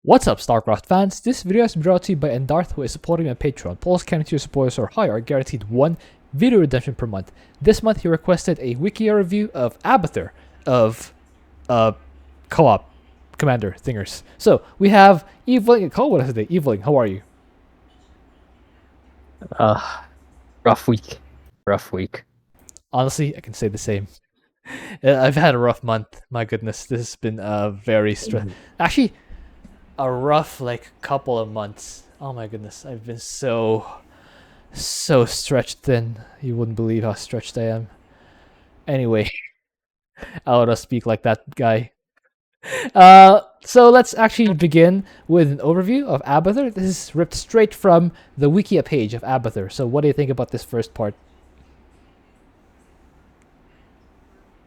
What's up, Starcraft fans? This video is brought to you by Endarthe, who is supporting my Patreon. Polls counting tier supporters are higher are guaranteed one video redemption per month. This month, he requested a Wiki review of Abathur of co-op commander thingers. So we have Eveling and Cole with us today. Eveling, how are you? Uh, rough week. Rough week. Honestly, I can say the same. I've had a rough month. My goodness, this has been a very actually a rough couple of months. Oh my goodness, I've been so stretched thin. You wouldn't believe how stretched I am. Anyway, I'll just speak like that guy. So let's actually begin with an overview of Abathur. This is ripped straight from the Wikia page of Abathur. So what do you think about this first part?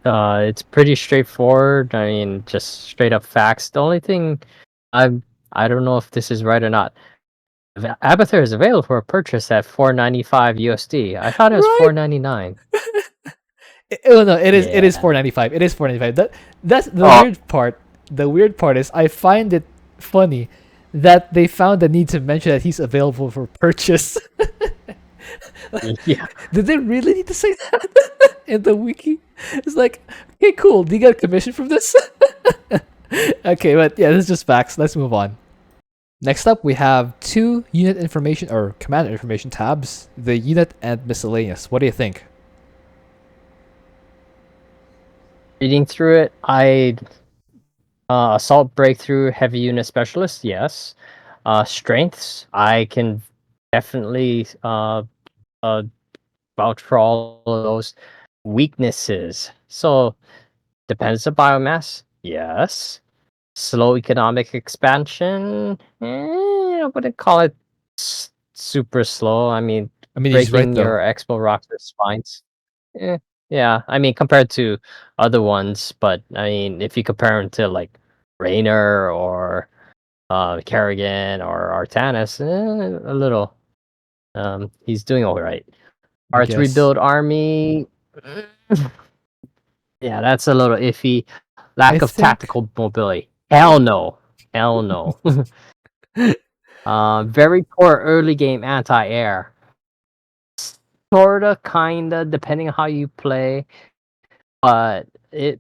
It's pretty straightforward. I mean, just straight up facts. The only thing I don't know if this is right or not. Abathur is available for purchase at $4.95 USD. I thought it was Right? $4.99. Oh no, it is Yeah. 495. It is 495. That's the Oh, weird part. The weird part is I find it funny that they found the need to mention that he's available for purchase. yeah. Did they really need to say that in the wiki? It's like, okay, cool. Do you get a commission from this? Okay, but yeah, this is just facts. Let's move on. Next up, we have two unit information or commander information tabs: the unit and miscellaneous. What do you think? Reading through it, assault breakthrough heavy unit specialist. Yes. Strengths. I can definitely uh vouch for all of those. Weaknesses. So depends on biomass. Yes. Slow economic expansion. I wouldn't call it super slow. I mean, I mean, he's right breaking though. your Expo Rocker spines. Eh, yeah, I mean, compared to other ones, but I mean, if you compare them to like Raynor or Kerrigan or Artanis, a little. He's doing all right. I R3 guess. build army. Yeah, that's a little iffy. I Lack of think. tactical mobility. Hell no. Hell no. Very poor early game anti-air. Sorta, kinda, depending on how you play. But it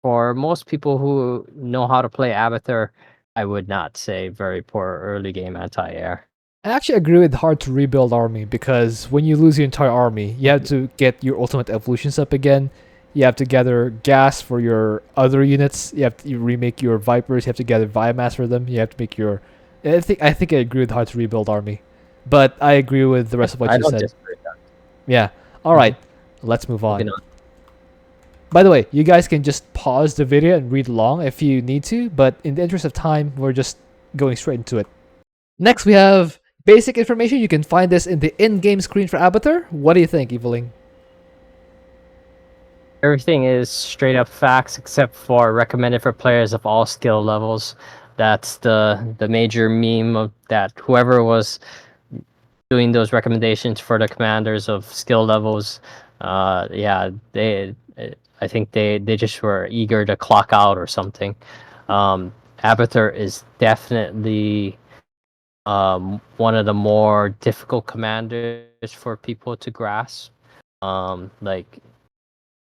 for most people who know how to play Abathur, I would not say very poor early game anti-air. I actually agree with hard to rebuild army because when you lose your entire army, you have to get your ultimate evolutions up again. You have to gather gas for your other units. You have to remake your vipers. You have to gather biomass for them. You have to make your. I think I agree with hard to rebuild army, but I agree with the rest of what I you don't said. disagree with that. Yeah. All Mhm. right. Let's move Moving on. on. By the way, you guys can just pause the video and read along if you need to, but in the interest of time, we're just going straight into it. Next, we have basic information. You can find this in the in-game screen for Abathur. What do you think, Eveling? Everything is straight up facts except for recommended for players of all skill levels. That's the major meme of that whoever was doing those recommendations for the commanders of skill levels. Yeah, I think they just were eager to clock out or something. Abathur is definitely one of the more difficult commanders for people to grasp. Like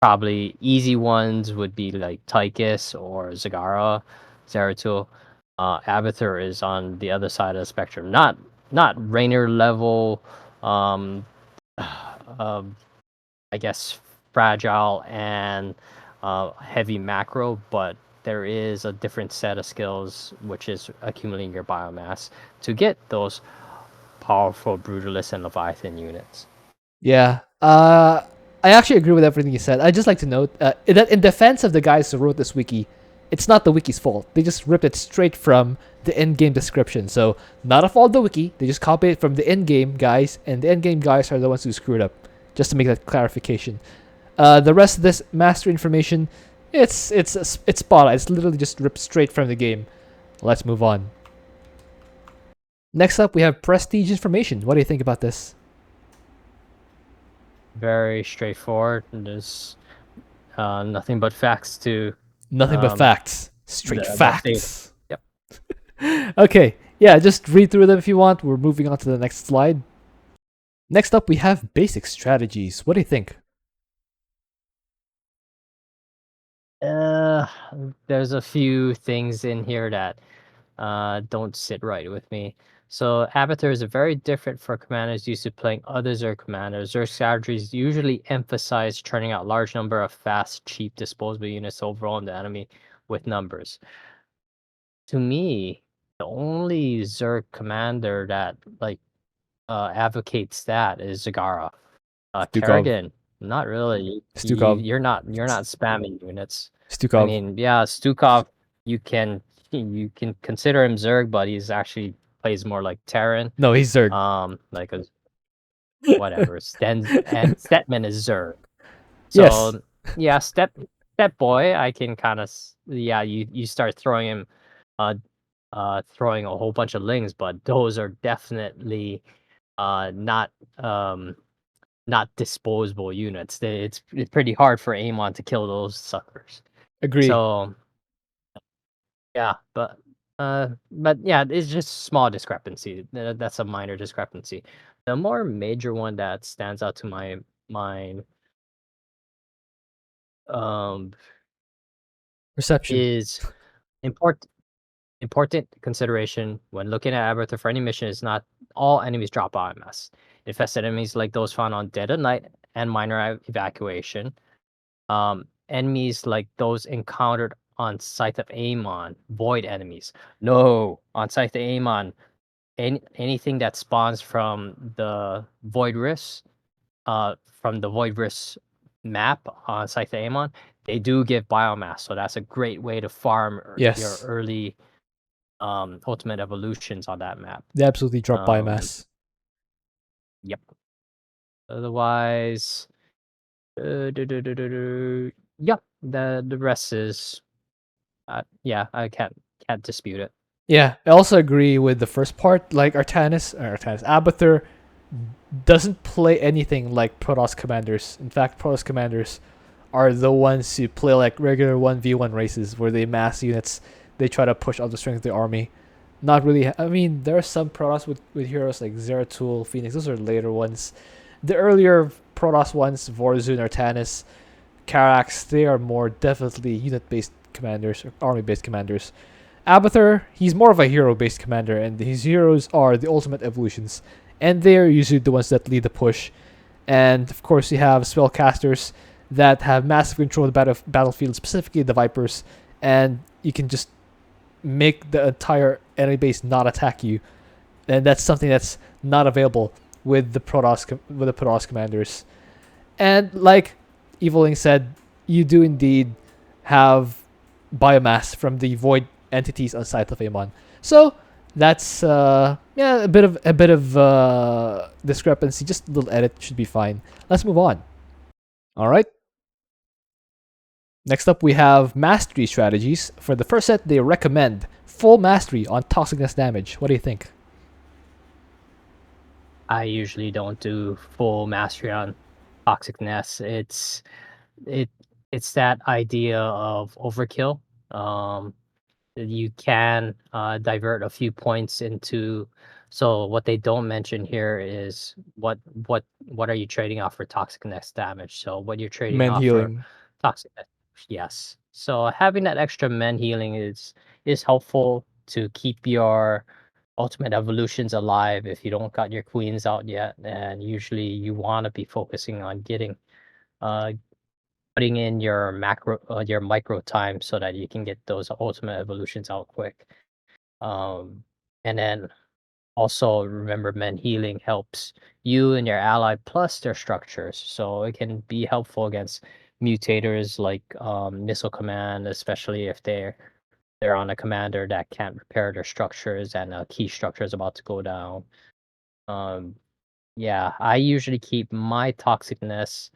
probably easy ones would be like Tychus or Zagara, Zeratul. Abathur is on the other side of the spectrum. Not Raynor level, um, um, I guess fragile and heavy macro, but there is a different set of skills, which is accumulating your biomass to get those powerful Brutalist and Leviathan units. Yeah. I actually agree with everything you said. I just like to note that in defense of the guys who wrote this wiki, it's not the wiki's fault. They just ripped it straight from the in-game description. So not a fault of the wiki. They just copied it from the in-game guys, and the in-game guys are the ones who screwed up. Just to make that clarification. The rest of this master information, it's spot on. It's literally just ripped straight from the game. Let's move on. Next up, we have prestige information. What do you think about this? Very straightforward. There's nothing but facts to Nothing but um, facts. Straight the statement. facts. Yep. Okay, yeah, just read through them if you want. We're moving on to the next slide. Next up, we have basic strategies. What do you think? Uh, there's a few things in here that don't sit right with me. So Abathur is very different for commanders used to playing other Zerg commanders. Zerg strategies usually emphasize churning out large number of fast, cheap, disposable units to overwhelm the enemy with numbers. To me, the only Zerg commander that advocates that is Zagara. Stukov. Kerrigan, not really. Stukov. You're not spamming units. I Stukov. mean, yeah, Stukov, you can consider him Zerg, but he's actually plays more like Terran. No, he's Zerg. Like a whatever. Stetman is Zerg. Yes. So yeah, Step Boy, I can kind of yeah. You start throwing him, uh, throwing a whole bunch of lings, but those are definitely not not disposable units. It's pretty hard for Amon to kill those suckers. Agree. So yeah, but yeah, it's just small discrepancy. That's a minor discrepancy. The more major one that stands out to my mind um Perception. is important important consideration when looking at Abathur for any mission is not all enemies drop IMS. Infested enemies like those found on Dead of Night and minor evacuation. Enemies like those encountered on Scythe of Amon, void enemies. No, on Scythe of Amon, anything that spawns from the Void Rifts map on Scythe of Amon, they do give biomass, so that's a great way to farm your Yes. early ultimate evolutions on that map. They absolutely drop Um, biomass. yep. Otherwise, yeah, the rest is yeah, I can't dispute it. Yeah, I also agree with the first part. Like Artanis, Abathur doesn't play anything like Protoss commanders. In fact, Protoss commanders are the ones who play like regular 1v1 races where they mass units, they try to push up the strength of the army. Not really. I mean, there are some Protoss with heroes like Zeratul, Phoenix. Those are later ones. The earlier Protoss ones, Vorzun, Artanis, Karax, they are more definitely unit-based commanders or army-based commanders. Abathur, he's more of a hero-based commander, and his heroes are the ultimate evolutions, and they are usually the ones that lead the push. And of course, you have spellcasters that have massive control of the battlefield, specifically the Vipers, and you can just make the entire enemy base not attack you, and that's something that's not available with the Protoss commanders. And like Eviling said, you do indeed have biomass from the void entities on Scythe of Amon. So that's yeah, a bit of discrepancy. Just a little edit should be fine. Let's move on. All right. Next up, we have mastery strategies. For the first set, they recommend full mastery on toxicness damage. What do you think? I usually don't do full mastery on toxicness. It it's that idea of overkill. Um, you can divert a few points into. So what they don't mention here is what are you trading off for toxicness damage? So what you're trading Men off for healing. toxicness, yes. So having that extra men healing is helpful to keep your ultimate evolutions alive if you don't got your queens out yet, and usually you want to be focusing on getting uh putting in your micro time so that you can get those ultimate evolutions out quick. And then also remember men healing helps you and your ally plus their structures, so it can be helpful against mutators like missile command, especially if they're on a commander that can't repair their structures and a key structure is about to go down. um yeah, I usually keep my toxicness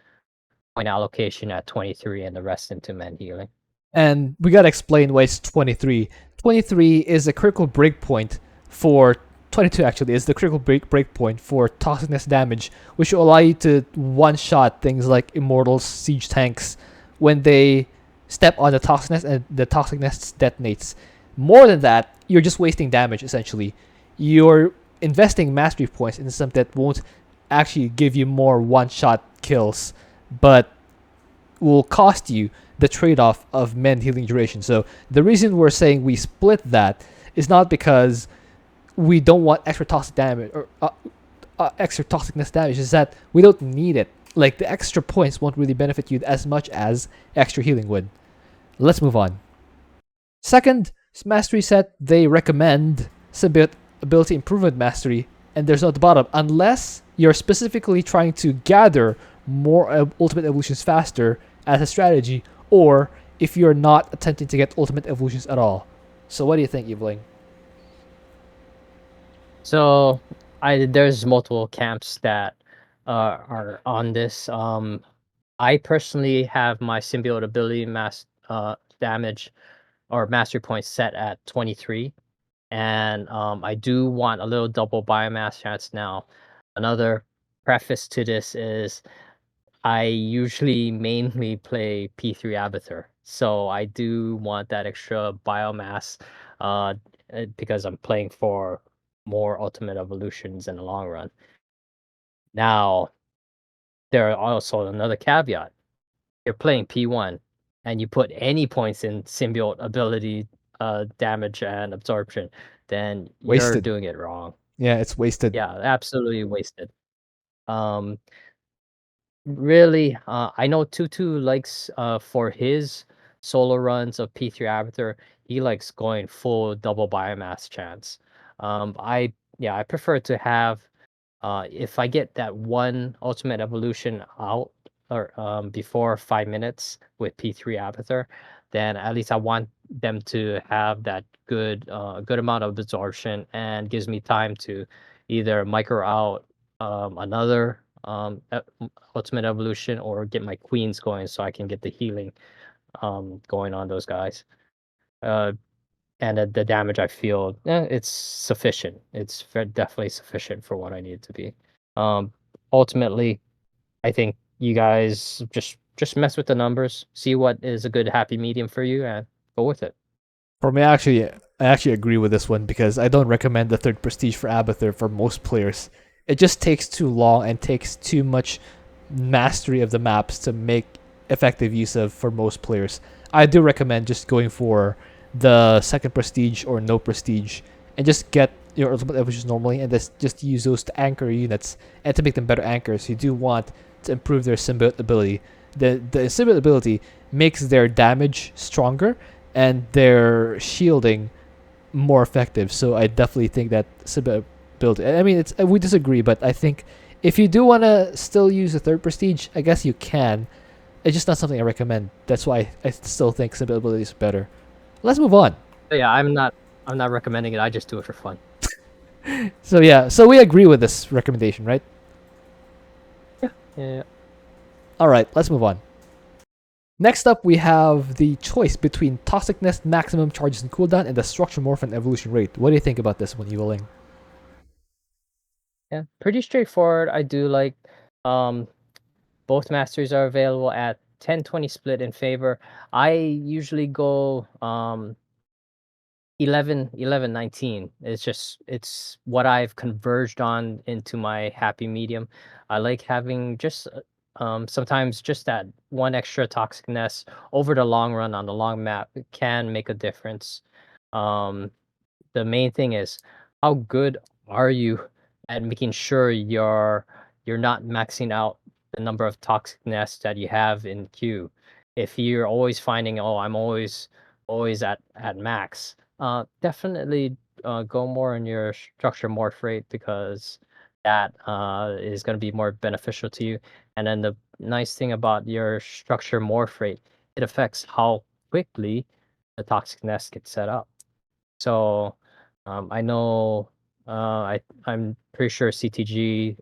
point allocation at 23 and the rest into men healing. And we gotta explain why it's 23. 23 is a critical breakpoint for 22 actually is the critical breakpoint for toxicness damage, which will allow you to one shot things like immortals, siege tanks, when they step on the toxicness and the toxicness detonates. More than that, you're just wasting damage essentially. You're investing mastery points in something that won't actually give you more one-shot kills, but will cost you the trade-off of men healing duration. So the reason we're saying we split that is not because we don't want extra toxic damage or extra toxicness damage, is that we don't need it. Like the extra points won't really benefit you as much as extra healing would. Let's move on. Second mastery set, they recommend symbiote ability improvement mastery, and there's no at the bottom unless you're specifically trying to gather more ultimate evolutions faster as a strategy, or if you're not attempting to get ultimate evolutions at all. So what do you think, Eveling? So there's multiple camps that are on this. I personally have my symbiote ability damage or mastery points set at 23, and I do want a little double biomass chance now. Another preface to this is I usually mainly play P3 Abathur, so I do want that extra biomass uh, because I'm playing for more ultimate evolutions in the long run. Now, there are also another caveat. You're playing P1 and you put any points in symbiote ability damage and absorption, then you're Wasted. doing it wrong. Yeah, it's wasted. Yeah, absolutely wasted. Um, Really, I know Tutu likes for his solo runs of P3 Abathur, he likes going full double biomass chance. I prefer to have if I get that one ultimate evolution out or before 5 minutes with P3 Abathur, then at least I want them to have that good amount of absorption and gives me time to either micro out another ultimate evolution or get my queens going so I can get the healing going on those guys. Uh, and the damage I feel, it's sufficient. It's definitely sufficient for what I need it to be. Um, Ultimately, I think you guys just mess with the numbers, see what is a good happy medium for you, and go with it. For me, I actually agree with this one because I don't recommend the third prestige for Abathur for most players. It just takes too long and takes too much mastery of the maps to make effective use of for most players. I do recommend just going for the second prestige or no prestige and just get your ultimate evolutions normally and just use those to anchor units and to make them better anchors. You do want to improve their symbiote ability. The symbiote ability makes their damage stronger and their shielding more effective. So I definitely think that symbiote ability. I mean, it's we disagree, but I think if you do want to still use the third prestige, I guess you can. It's just not something I recommend. That's why I still think symbiote ability is better. Let's move on. But yeah, I'm not recommending it. I just do it for fun. So yeah, so we agree with this recommendation, right? Yeah. All right, let's move on. Next up, we have the choice between Toxicness, maximum charges and cooldown, and the Structure Morph and Evolution Rate. What do you think about this one, Eviling? Yeah, pretty straightforward. I do like um both masters are available at 10-20 split in favor. I usually go 11-19. It's what I've converged on into my happy medium. I like having just sometimes just that one extra toxicness over the long run on the long map can make a difference. Um the main thing is how good are you at making sure you're not maxing out the number of toxic nests that you have in queue. If you're always finding, oh, I'm always at max, definitely go more on your structure morph rate because that is going to be more beneficial to you. And then the nice thing about your structure morph rate, it affects how quickly the toxic nest gets set up. So I know I'm pretty sure CTG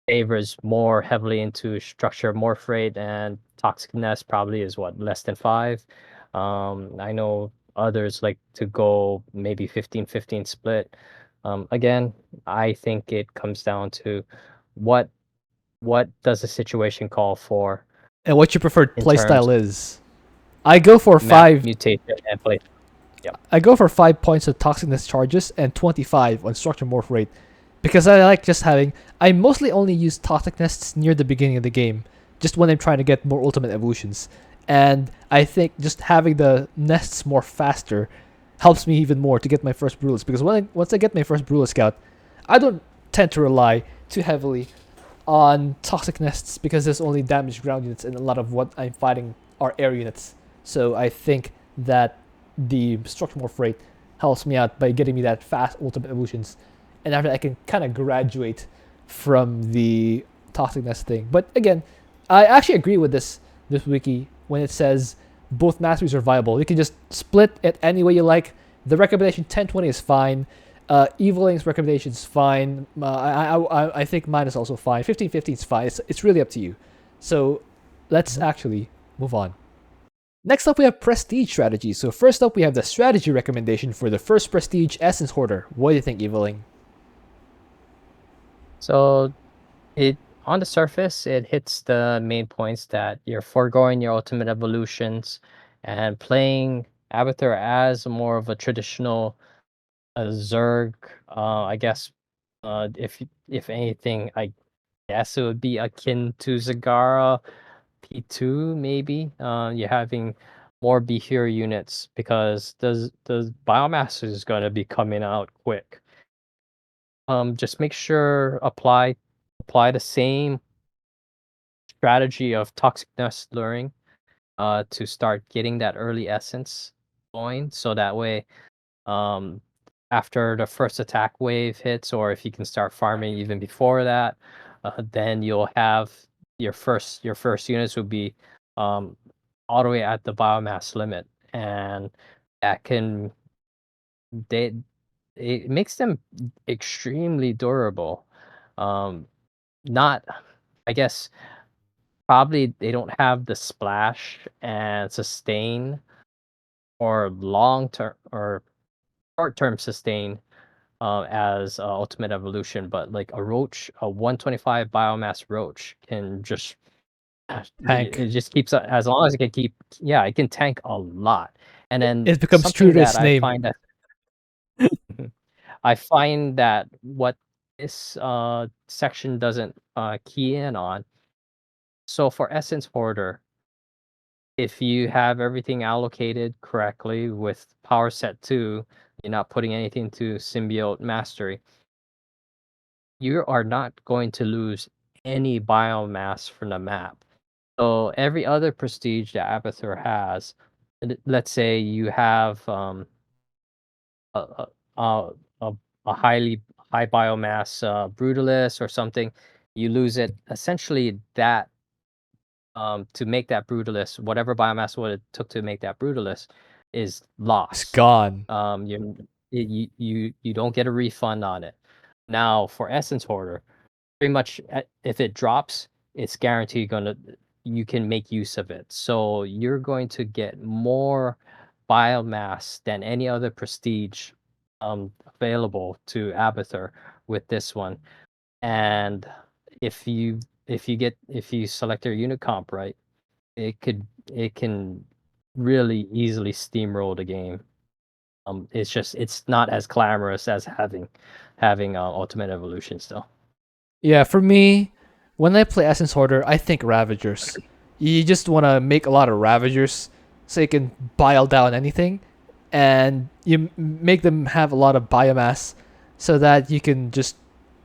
favors more heavily into structure morph rate and toxicness probably is what less than 5. I know others like to go maybe 15-15 split. Again, I think it comes down to what what does the situation call for And what your preferred in terms playstyle is? I go for of map five. mutation and play. Yep. I go for 5 points of toxicness charges and 25 on structure morph rate because I like just having. I mostly only use toxic nests near the beginning of the game, just when I'm trying to get more ultimate evolutions. And I think just having the nests more faster helps me even more to get my first Brutalist because once I get my first Brutalist Scout, I don't tend to rely too heavily on toxic nests because there's only damaged ground units and a lot of what I'm fighting are air units. So I think that the structure morph rate helps me out by getting me that fast ultimate evolutions, and after that, I can kind of graduate from the toxic nest thing. But again, I actually agree with this wiki when it says both masteries are viable. You can just split it any way you like. The recommendation 1020 is fine. Eviling's recommendation is fine. I think mine is also fine. 1515 is fine. It's really up to you. So let's actually move on. Next up, we have prestige strategy. So first up, we have the strategy recommendation for the first prestige essence hoarder. What do you think, Eviling? So it on the surface, it hits the main points that you're foregoing your ultimate evolutions and playing Abathur as more of a traditional Zerg. I guess if anything, I guess it would be akin to Zagara P2 maybe. You're having more behavior units because the biomass is going to be coming out quick. Just make sure apply the same strategy of toxic nest luring to start getting that early essence going, so that way um after the first attack wave hits, or if you can start farming even before that, then you'll have your first units will be um all the way at the biomass limit, and that can they it makes them extremely durable. um Not, I guess, probably they don't have the splash and sustain or long term or short term sustain as ultimate evolution, but like a roach, a 125 biomass roach can just Tank. it just keeps as long as it can keep, yeah, it can tank a lot. And then It becomes true something to that its I name. find that I find that what this section doesn't key in on. So for Essence Hoarder, if you have everything allocated correctly with power set 2, you're not putting anything to symbiote mastery, you are not going to lose any biomass from the map. So every other prestige that Abathur has, let's say you have a, a, a, a high biomass brutalist or something, you lose it. Essentially, that to make that brutalist, whatever biomass what it took to make that brutalist, is It's lost. gone. You don't get a refund on it. Now for Essence Hoarder, pretty much if it drops, it's guaranteed gonna you can make use of it. So you're going to get more biomass than any other prestige available to Abathur with this one. And if you if you select your unit comp right, it can really easily steamroll the game. It's just it's not as glamorous as having ultimate evolution still. Yeah, for me, when I play Essence Hoarder, I think Ravagers. You just want to make a lot of Ravagers so you can bile down anything, and you make them have a lot of biomass so that you can just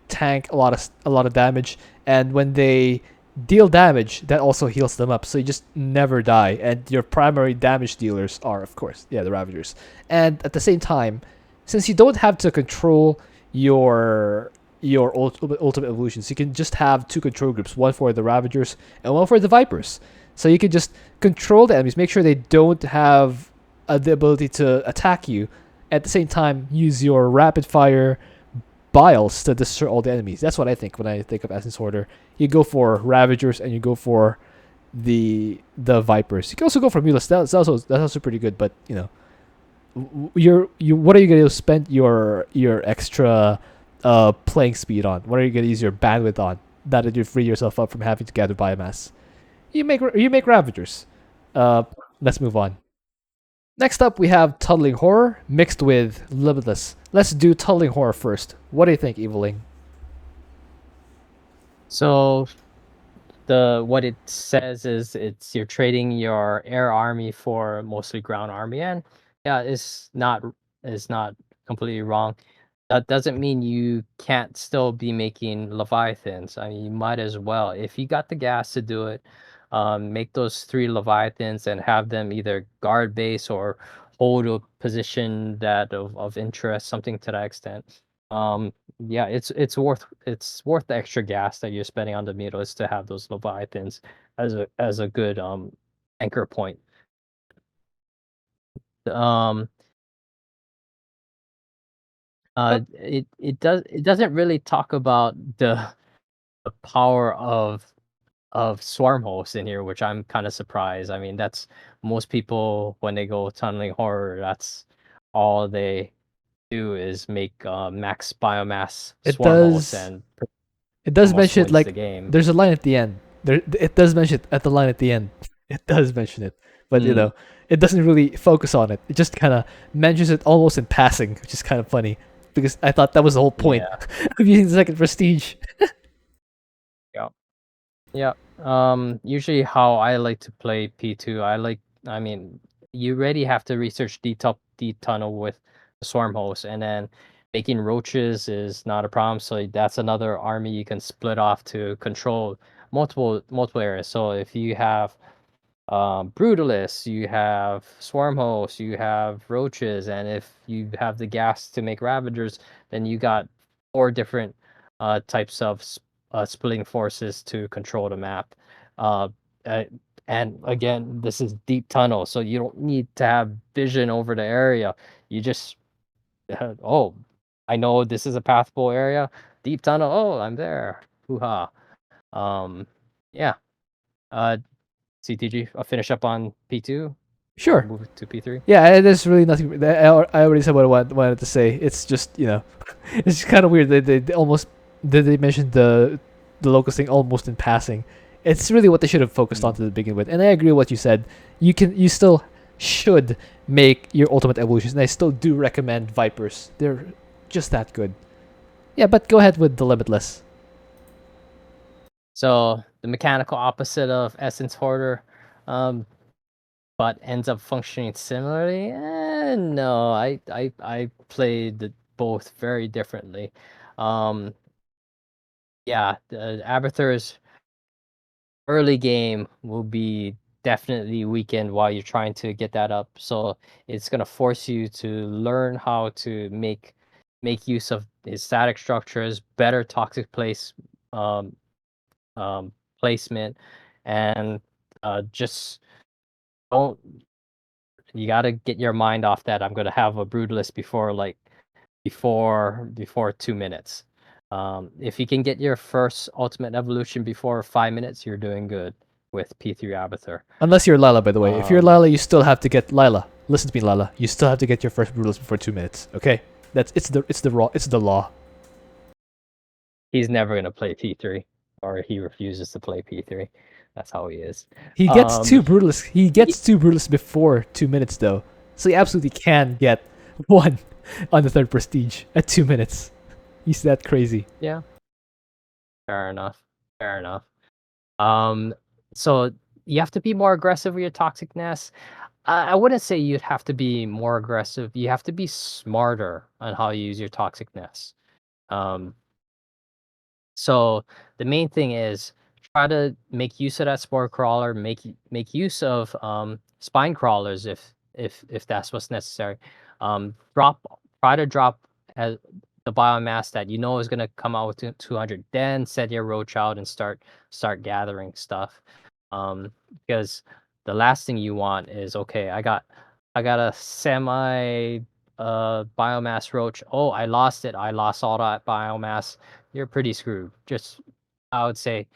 tank a lot of damage. And when they deal damage, that also heals them up, so you just never die. And your primary damage dealers are, of course, yeah, the Ravagers. And at the same time, since you don't have to control your ultimate evolutions, you can just have two control groups, one for the Ravagers and one for the Vipers. So you can just control the enemies, make sure they don't have the ability to attack you. At the same time, use your rapid fire biles to destroy all the enemies. That's what I think when I think of Essence Hoarder. You go for Ravagers and you go for the Vipers. You can also go for Mulas. That's also pretty good. But you what are you gonna spend your extra playing speed on? What are you gonna use your bandwidth on? That you free yourself up from having to gather biomass. You make Ravagers. Uh, let's move on. Next up, we have Tuddling Horror mixed with Limitless. Let's do Tuddling Horror first. What do you think, Eveling? So the what it says is it's you're trading your air army for mostly ground army, and yeah, it's not completely wrong. That doesn't mean you can't still be making leviathans. I mean, you might as well if you got the gas to do it. Make those 3 leviathans and have them either guard base or hold a position that of interest, something to that extent. Yeah, it's worth the extra gas that you're spending on the Mitos to have those leviathans as a good anchor point. Um, it doesn't really talk about the power of swarm hosts in here, which I'm kind of surprised. I mean, that's most people when they go tunneling horror, that's all they do is make max biomass It swarm hosts does. and It does almost mention it wins the like game. there's a line at the end. It does mention it at the line at the end. It does mention it, but Mm, it doesn't really focus on it. It just kind of mentions it almost in passing, which is kind of funny because I thought that was the whole point yeah. of using the second prestige. Yeah. Yeah. Usually how I like to play P2, I mean, you already have to research deep tunnel with the swarm host, and then making roaches is not a problem. So that's another army you can split off to control multiple areas. So if you have brutalists, you have swarm hosts, you have roaches, and if you have the gas to make ravagers, then you got 4 different types of splitting forces to control the map. Uh, uh, and again, this is deep tunnel, so you don't need to have vision over the area. You just oh, I know this is a pathable area. Deep tunnel. Oh, I'm there. Hoo ha. Um, yeah. Uh, CTG. I'll finish up on P2. I'll Sure. move to P3. Yeah, there's really nothing. I already said what I wanted to say. It's just it's just kind of weird. They almost they mentioned the locust thing almost in passing. It's really what they should have focused on Mm. to begin with. And I agree with what you said. You still should make your ultimate evolutions, and I still do recommend Vipers. They're just that good. Yeah, but go ahead with the limitless. So the mechanical opposite of Essence Hoarder, um, but ends up functioning similarly. No, I played both very differently. Um, yeah, the Abathur's early game will be definitely weakened while you're trying to get that up. So it's gonna force you to learn how to make use of his static structures, better toxic um, um, placement, and just don't. You gotta get your mind off that. I'm gonna have a brutalist before 2 minutes. If you can get your first ultimate evolution before 5 minutes, you're doing good with P3 Abathur. Unless you're Lila, by the way. If you're Um, Lila, you still have to get Lila. Listen to me, Lila. You still have to get your first brutals before 2 minutes. Okay, it's the law. he's never gonna play P3, or he refuses to play P3. That's how he is. He gets Um, two brutalists. He y- gets two brutalists before 2 minutes, though, so he absolutely can get one on the third prestige at 2 minutes. He's that crazy. yeah, fair enough. Fair enough. Um, so you have to be more aggressive with your toxicness. I wouldn't say you'd have to be more aggressive. You have to be smarter on how you use your toxicness. Um, so the main thing is try to make use of that spore crawler. Make use of spine crawlers if that's what's necessary. Drop Try to drop as the biomass that you know is gonna come out with 200. Then set your roach out and start gathering stuff. Because the last thing you want is okay. I got a semi biomass roach. Oh, I lost it. I lost all that biomass. You're pretty screwed. Just I would say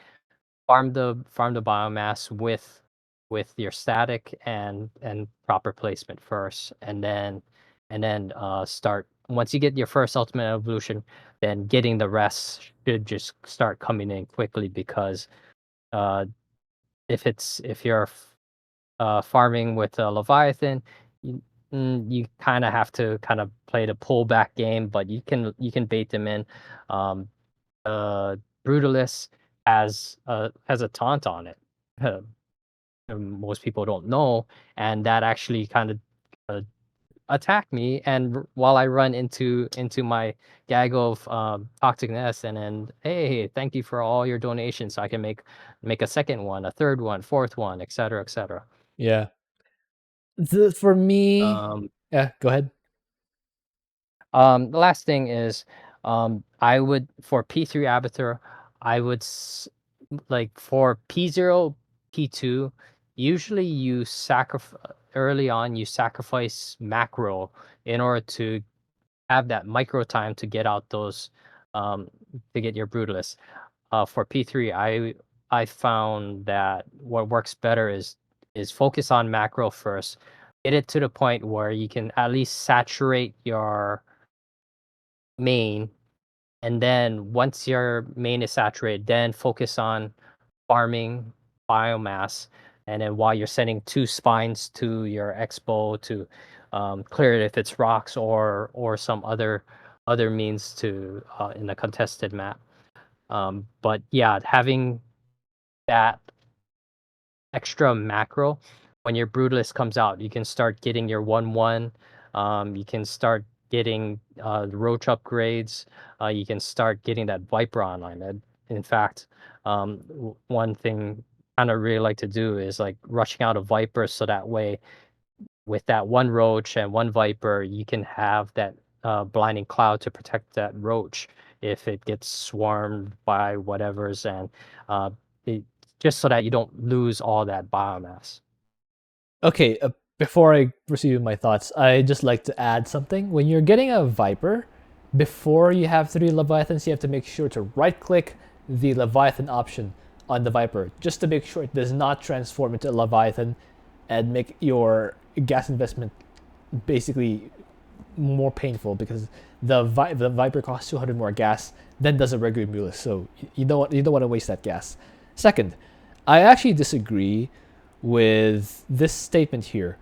farm the biomass with your static and proper placement first, and then start once you get your first ultimate evolution, then getting the rest should just start coming in quickly because uh if you're farming with a Leviathan, you kind of have to kind of play the pullback game, but you can bait them in. Um, Brutalist has a taunt on it. Most people don't know, and that actually kind of uh, attack me. And while I run into my gaggle of toxic nest, and then hey, thank you for all your donations, so I can make a second one, a third one, fourth one, etc., etc. Yeah. For me, Um, yeah, go ahead. The last thing is, I would for P3 Abathur, I would like for P0, P2, usually you sacrifice early on. You sacrifice macro in order to have that micro time to get out those, um, to get your Brutalist. For P3, I found that what works better is focus on macro first, get it to the point where you can at least saturate your main, and then once your main is saturated, then focus on farming biomass. And then while you're sending two spines to your expo to clear it if it's rocks or some other means to in a contested map. But yeah, having that extra macro when your brutalist comes out, you can start getting your 1-1. You can start getting roach upgrades. You can start getting that viper online. In fact, one thing I kind of really like to do is like rushing out a viper, so that way with that one roach and one viper, you can have that blinding cloud to protect that roach if it gets swarmed by whatever's, and uh, it, just so that you don't lose all that biomass. Okay, before I proceed with my thoughts, I just like to add something. When you're getting a Viper, before you have 3 Leviathans, you have to make sure to right click the Leviathan option on the Viper, just to make sure it does not transform into a Leviathan and make your gas investment basically more painful, because the Viper costs 200 more gas than does a regular Mulus, so you don't want to waste that gas. Second, I actually disagree with this statement here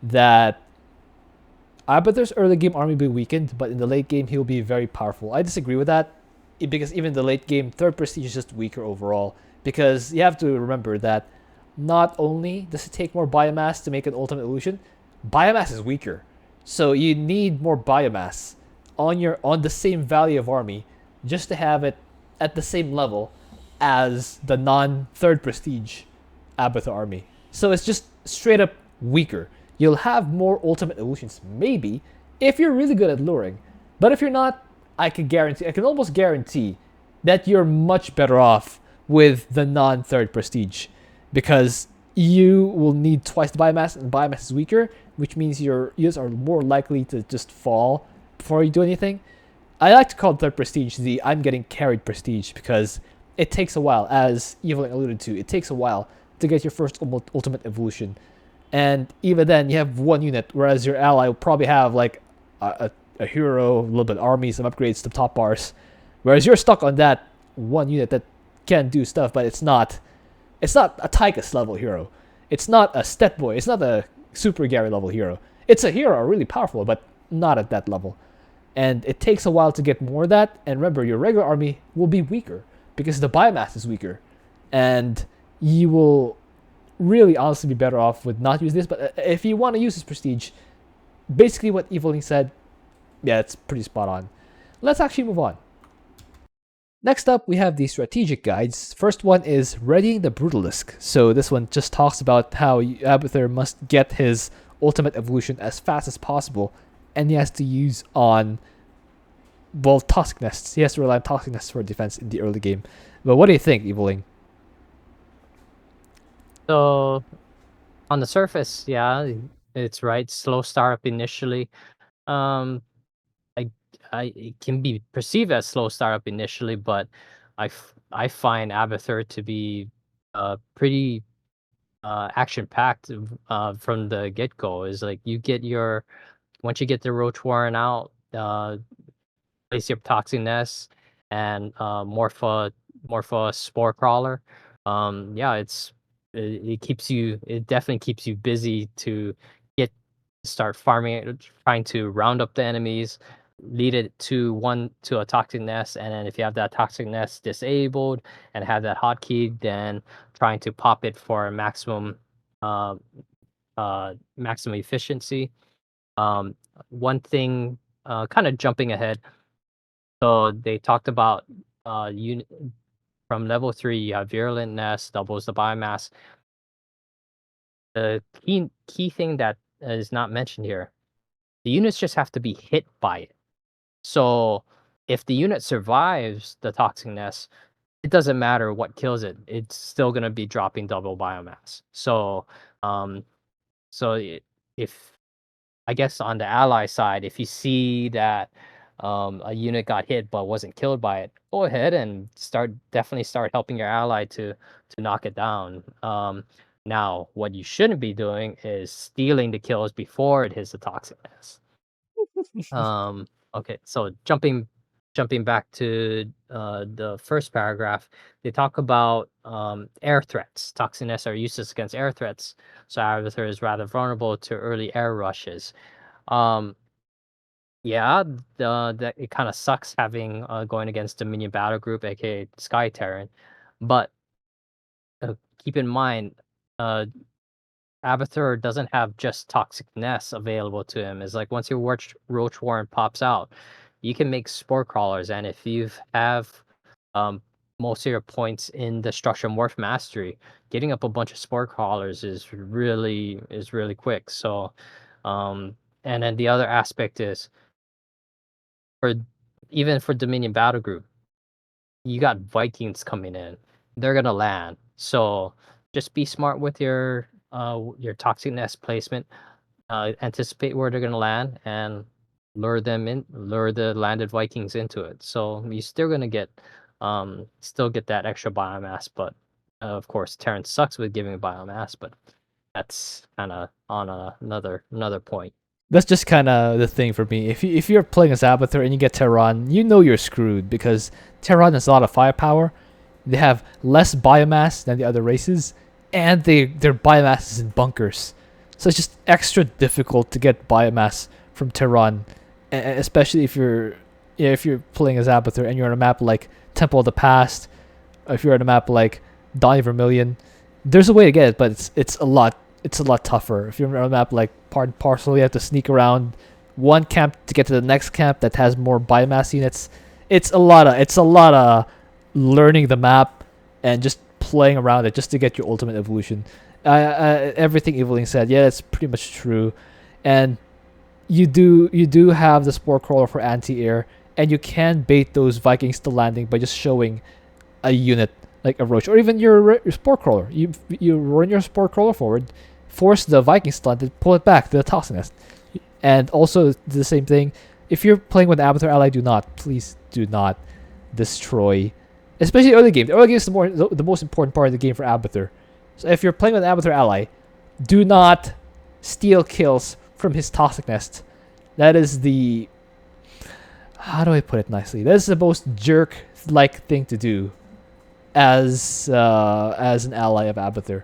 that Abathur's early game army will be weakened, but in the late game he will be very powerful. I disagree with that, because even the late game third prestige is just weaker overall. Because you have to remember that not only does it take more biomass to make an ultimate illusion, biomass is weaker. So you need more biomass on the same value of army just to have it at the same level as the non third prestige Abathur army. So it's just straight up weaker. You'll have more ultimate illusions, maybe, if you're really good at luring. But if you're not, I can almost guarantee that you're much better off with the non third prestige, because you will need twice the biomass, and biomass is weaker, which means your units are more likely to just fall before you do anything. I like to call third prestige the I'm getting carried prestige, because it takes a while, as Evelyn alluded to, it takes a while to get your first ultimate evolution. And even then, you have one unit, whereas your ally will probably have like a hero, a little bit of army, some upgrades to top bars. Whereas you're stuck on that one unit that can do stuff, but it's not a Tychus level hero. It's not a Stet Boy. It's not a Super Gary level hero. It's a hero, really powerful, but not at that level. And it takes a while to get more of that. And remember, your regular army will be weaker because the biomass is weaker. And you will really honestly be better off with not using this. But if you want to use this prestige, basically what Evelyn said, yeah, it's pretty spot on. Let's actually move on. Next up, we have the strategic guides. First one is Readying the Brutalisk. So this one just talks about how Abathur must get his ultimate evolution as fast as possible, and he has to use on, well, toxic nests. He has to rely on toxic nests for defense in the early game. But what do you think, Eveling? So on the surface, yeah, it's right. Slow startup initially. Um, I, it can be perceived as slow startup initially, but I find Abathur to be pretty action packed from the get go. Is like you get your once you get the roach warren out, place your toxin nest and morph a spore crawler. Yeah, it keeps you, it definitely keeps you busy to get start farming it, trying to round up the enemies, lead it to a toxic nest, and then if you have that toxic nest disabled and have that hotkey, then trying to pop it for maximum uh, maximum efficiency. One thing, kind of jumping ahead, so they talked about unit from level 3, you have virulent nest, doubles the biomass. The key thing that is not mentioned here, the units just have to be hit by it. So if the unit survives the toxic nest, it doesn't matter what kills it. It's still gonna be dropping double biomass. So um, if I guess on the ally side, if you see that a unit got hit but wasn't killed by it, go ahead and definitely start helping your ally to knock it down. Now, what you shouldn't be doing is stealing the kills before it hits the toxicness. Okay, so jumping back to the first paragraph, they talk about air threats. Toxicness are useless against air threats, so Abathur is rather vulnerable to early air rushes. Um, yeah, that it kind of sucks having going against Dominion Battle Group, aka Sky Terran, but keep in mind, uh, Abathur doesn't have just toxic nests available to him. It's like once your roach warren pops out, you can make spore crawlers, and if you have um, most of your points in Destruction Morph Mastery, getting up a bunch of spore crawlers is really quick. So, and then the other aspect is for even for Dominion Battle Group, you got Vikings coming in. They're gonna land. So just be smart with your toxic nest placement. Anticipate where they're gonna land and lure the landed Vikings into it. So you're still get that extra biomass, but of course Terran sucks with giving biomass, but that's kind of on another point. That's just kind of the thing for me. If you're playing as Abathur and you get Tehran, you know you're screwed because Tehran has a lot of firepower. They have less biomass than the other races, and their biomass is in bunkers, so it's just extra difficult to get biomass from Tehran, especially if you're playing as Abathur and you're on a map like Temple of the Past, or if you're on a map like Dawn of Vermilion. There's a way to get it, but it's a lot tougher. If you're on a map like Part and Parcel, you have to sneak around one camp to get to the next camp that has more biomass units. It's a lot of learning the map and just playing around it just to get your ultimate evolution. Everything Evelyn said, yeah, it's pretty much true, and you do have the spore crawler for anti-air, and you can bait those Vikings to landing by just showing a unit like a roach or even your spore crawler. You run your spore crawler forward, force the Viking stun to pull it back to the toxic nest. And also the same thing. If you're playing with Abathur ally, please do not destroy, especially early game. The early game is the most important part of the game for Abathur. So if you're playing with Abathur ally, do not steal kills from his toxic nest. That is the, how do I put it nicely? That is the most jerk like thing to do as an ally of Abathur.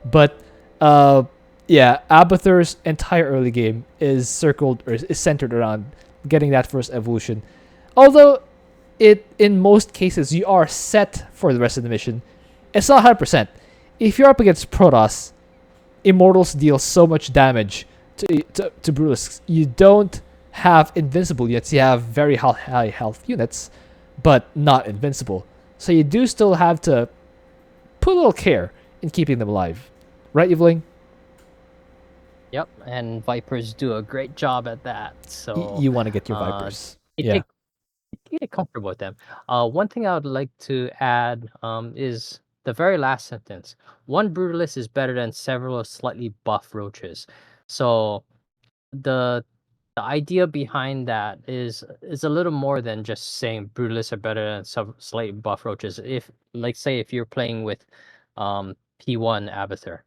But uh, yeah, Abathur's entire early game is centered around getting that first evolution. Although it in most cases you are set for the rest of the mission, it's not 100%. If you're up against Protoss, Immortals deal so much damage to Brutus. You don't have invincible units. You have very high health units, but not invincible. So you do still have to put a little care in keeping them alive. Right, Eveling? Yep, and Vipers do a great job at that. So You want to get your uh, Vipers. you Yeah. take get comfortable with them. One thing I would like to add is the very last sentence. One Brutalist is better than several slightly buff roaches. So the the idea behind that is a little more than just saying Brutalists are better than some slightly buff roaches. If like say if you're playing with P1 Abathur,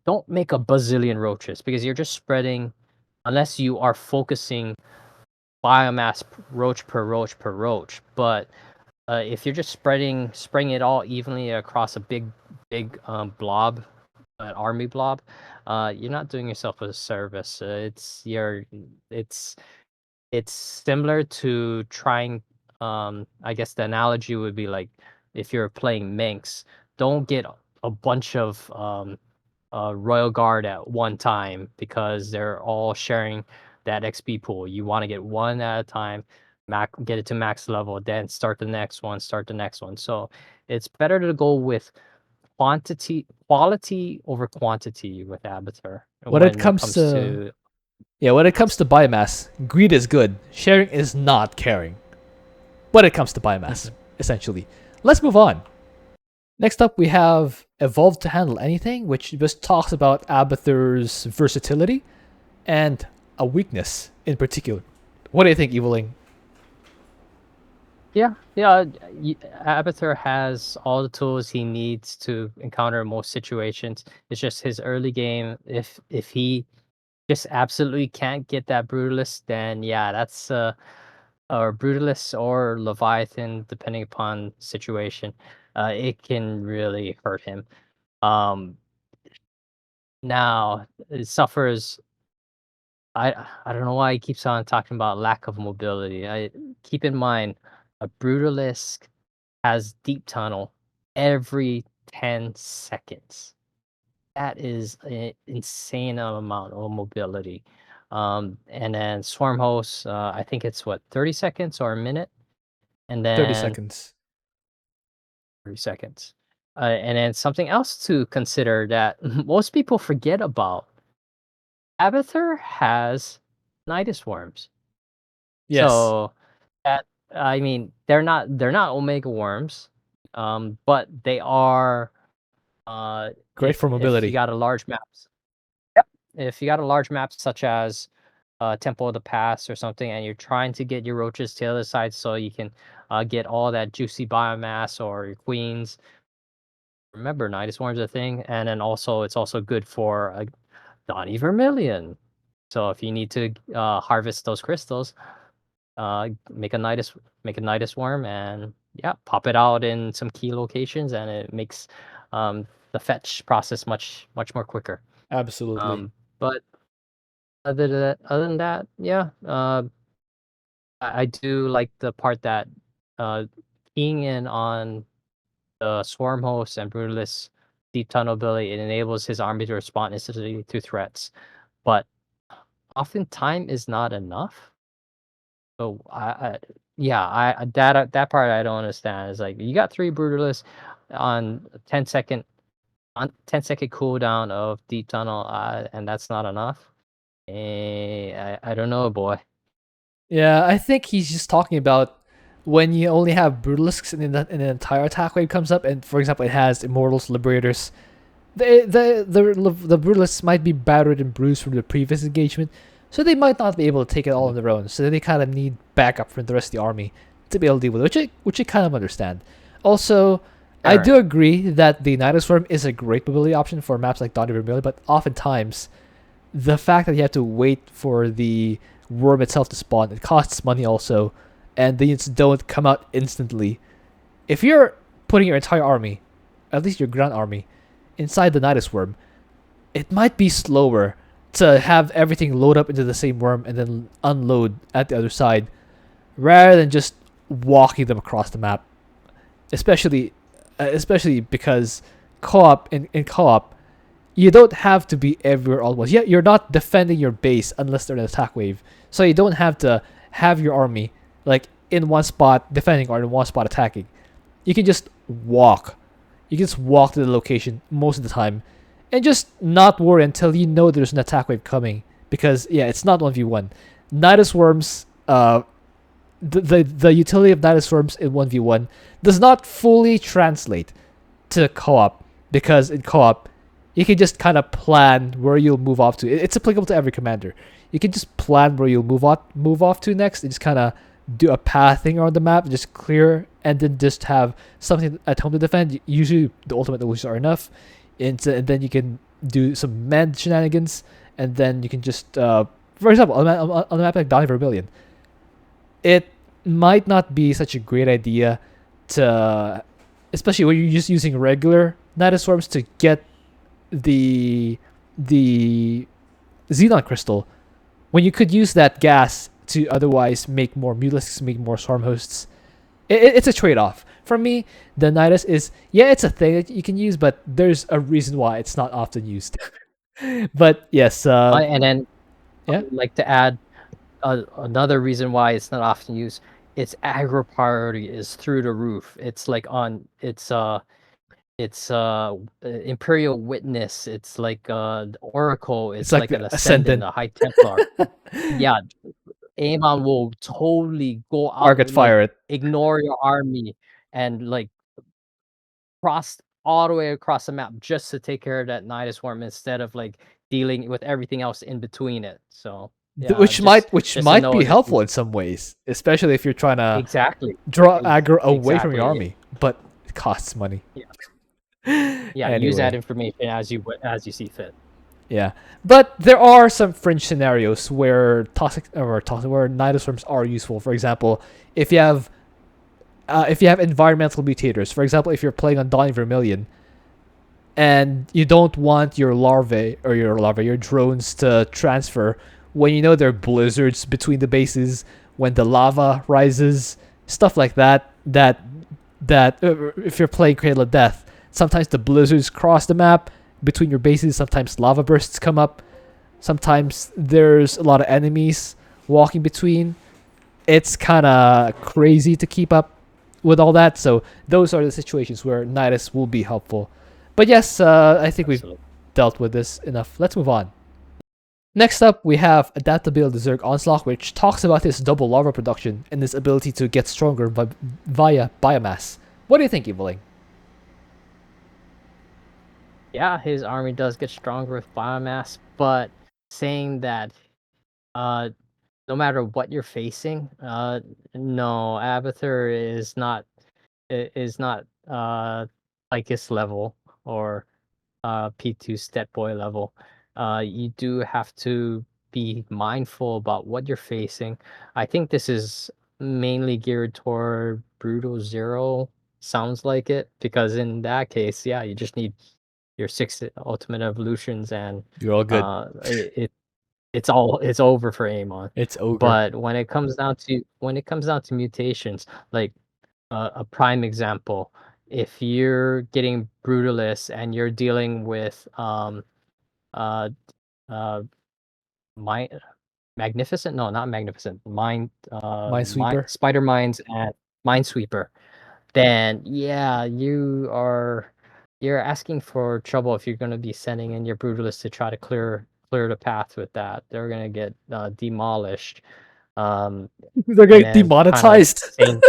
don't make a bazillion roaches because you're just spreading unless you are focusing biomass roach per roach per roach. But if you're just spraying it all evenly across a big blob, an army blob, you're not doing yourself a service. It's it's similar to trying. I guess the analogy would be like if you're playing Minx, don't get a bunch of Royal Guard at one time because they're all sharing that XP pool. You want to get one at a time, get it to max level, then start the next one, start the next one. So it's better to go with quality over quantity with Abathur When it when it comes comes to to Yeah, when it comes mass. to biomass, greed is good. Sharing is not caring. When it comes to biomass, Mhm. essentially. Let's move on. Next up, we have Evolved to Handle Anything, which just talks about Abathur's versatility and a weakness in particular. What do you think, Eviling? Yeah. Abathur has all the tools he needs to encounter most situations. It's just his early game. If he just absolutely can't get that Brutalist, then yeah, that's or Brutalist or Leviathan, depending upon situation. It can really hurt him. Um, Now it suffers. I don't know why he keeps on talking about lack of mobility. I keep in mind a Brutalist has deep tunnel every 10 seconds. That is an insane amount of mobility. And then Swarm Host, I think it's what, 30 seconds or a minute? And 30 then seconds. 30 seconds. And then something else to consider that most people forget about. Abathur has Nidus worms. Yes. So that I mean they're not Omega worms, but they are Great for if you mobility. got a large map. Yep. If you got a large map such as Temple of the Past or something, and you're trying to get your roaches to the other side so you can get all that juicy biomass or your queens. Remember, Nidus Worm's a thing, and then also it's also good for Donny Vermilion. So if you need to harvest those crystals, make a Nidus worm, and yeah, pop it out in some key locations, and it makes the fetch process much more quicker. Absolutely. But other than that, yeah, I do like the part that uh, keying in on the Swarm Host and Brutalist deep tunnel ability, it enables his army to respond instantly to threats. But often time is not enough. So yeah, that part I don't understand. Is like you got three Brutalists on 10-second cooldown of deep tunnel, and that's not enough. I don't know, boy. Yeah, I think he's just talking about when you only have Brutalisks and an entire attack wave comes up, and for example, it has Immortals, Liberators. The Brutalists might be battered and bruised from the previous engagement, so they might not be able to take it all on their own. So they kind of need backup from the rest of the army to be able to deal with it, which I kind of understand. Also, I Alright. do agree that the Nidus Worm is a great mobility option for maps like Dawn of Vermilion, but oftentimes the fact that you have to wait for the worm itself to spawn, it costs money also, and the units don't come out instantly. If you're putting your entire army, at least your ground army, inside the Nidus worm, it might be slower to have everything load up into the same worm and then unload at the other side, rather than just walking them across the map. Especially because in co-op, you don't have to be everywhere all at once. Yeah, you're not defending your base unless they're an attack wave. So you don't have to have your army like in one spot defending or in one spot attacking. You can just walk. You can just walk to the location most of the time and just not worry until you know there's an attack wave coming. Because yeah, it's not 1v1. Nidus Worms, the utility of Nidus Worms in 1v1 does not fully translate to co-op, because in co-op you can just kind of plan where you'll move off to. It's applicable to every commander. You can just plan where you'll move off to next, and just kind of do a pathing around the map, just clear, and then just have something at home to defend. Usually, the ultimate illusions are enough, and then you can do some manned shenanigans, and then you can just, for example, on a map like Dawn of Vermilion, it might not be such a great idea to, especially when you're just using regular Nidus Swarms to get the the xenon crystal when you could use that gas to otherwise make more mutalisks, make more swarm hosts. It's a trade-off. For me, the Nidus is, yeah, it's a thing that you can use, but there's a reason why it's not often used. But yes, And then I yeah, would like to add another reason why it's not often used. Its aggro priority is through the roof. It's like on it's Imperial Witness. It's like Oracle. it's It's like like an the Ascendant, Ascendant a High Templar. Yeah, Amon will totally go out, target like fire it. ignore your army and like cross all the way across the map just to take care of that Nidus Worm instead of like dealing with everything else in between it. So yeah, Which just a might be note if you helpful in some ways, especially if you're trying to exactly draw aggro away from your exactly army, but it costs money. yeah yeah use that Anyway, information as you see fit. yeah, but there are some fringe scenarios where where Nidus worms are useful. For example, if you have environmental mutators, for example, if you're playing on Dawn Vermilion and you don't want your drones to transfer when you know there are blizzards between the bases, when the lava rises, stuff like that. If you're playing Cradle of Death, sometimes the blizzards cross the map between your bases. Sometimes lava bursts come up. Sometimes there's a lot of enemies walking between. It's kind of crazy to keep up with all that. So those are the situations where Nidus will be helpful. But yes, I think we've Absolutely. dealt with this enough. Let's move on. Next up, we have Adaptability Zerg Onslaught, which talks about his double larva production and his ability to get stronger via biomass. What do you think, Eveling? Yeah, his army does get stronger with biomass, but saying that uh no matter what you're facing, no, Abathur is not like his level or P2 stat boy level. You do have to be mindful about what you're facing. I think this is mainly geared toward Brutal Zero. Sounds like it, because in that case, yeah, you just need your 6 ultimate evolutions and You're all good. it's over for Amon. It's ogre. But when it comes down to mutations, like a prime example, if you're getting Brutalist and you're dealing with uh uh mind magnificent no not magnificent Minesweeper. spider mines and minesweeper, then yeah, you're asking for trouble if you're going to be sending in your Brutalist to try to clear the path with that. They're going to get demolished. Um, They're and getting then kind of demonetized. saying,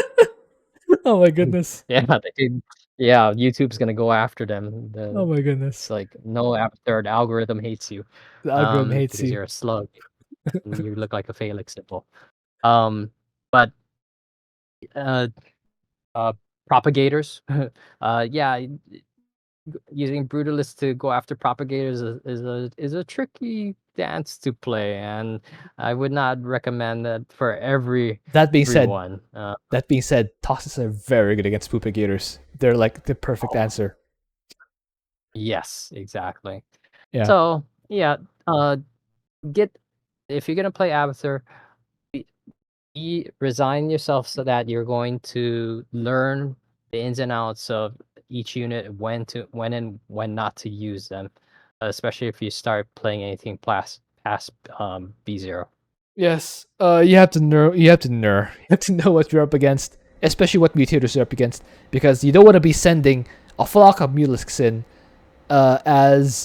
Oh my goodness. yeah, they did. Yeah, YouTube's going to go after them. Oh my It's goodness. like, no, third algorithm hates you, The algorithm hates because you. you're a slug and you look like a phallic symbol. But uh, uh, propagators, yeah, using Brutalist to go after propagators is a tricky dance to play, and I would not recommend that for That being said, everyone. Toxins are very good against Poopigators. They're like the perfect answer. Yes, exactly. Yeah. So yeah, uh, get if you're gonna play Abathur, resign yourself so that you're going to learn the ins and outs of each unit, when and when not to use them, especially if you start playing anything past B0. Yes. You have to know. You have to know. You have to know what you're up against, especially what mutators you're up against, because you don't want to be sending a flock of Mulisks in as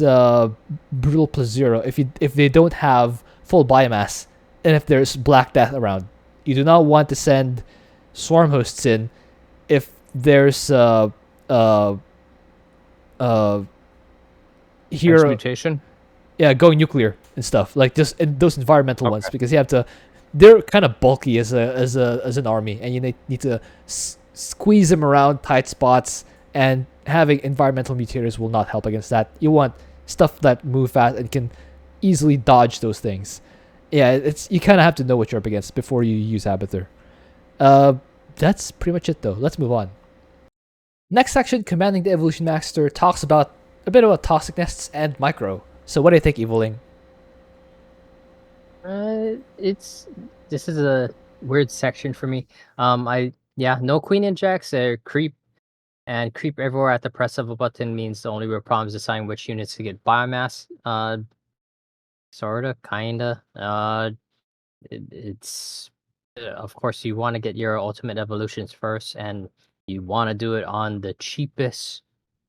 brutal plus 0 if they don't have full biomass and if there's Black Death around. You do not want to send swarm hosts in if there's uh uh hero, Transmutation. yeah, going nuclear and stuff like just in those environmental ones, Okay. because you have to, they're kind of bulky as an army, and you need to squeeze them around tight spots, and having environmental mutators will not help against that. You want stuff that move fast and can easily dodge those things. Yeah, it's, you kind of have to know what you're up against before you use Abathur. uh that's pretty much it though. Let's move on. Next section, Commanding the Evolution Master, talks about a bit about toxic nests and micro. So what do you think, Evoling? It's this is a weird section for me. I yeah, no queen injects. Creep and creep everywhere at the press of a button means the only real problem is deciding which units to get biomass. Sorta, kinda. It's of course you want to get your ultimate evolutions first, and you want to do it on the cheapest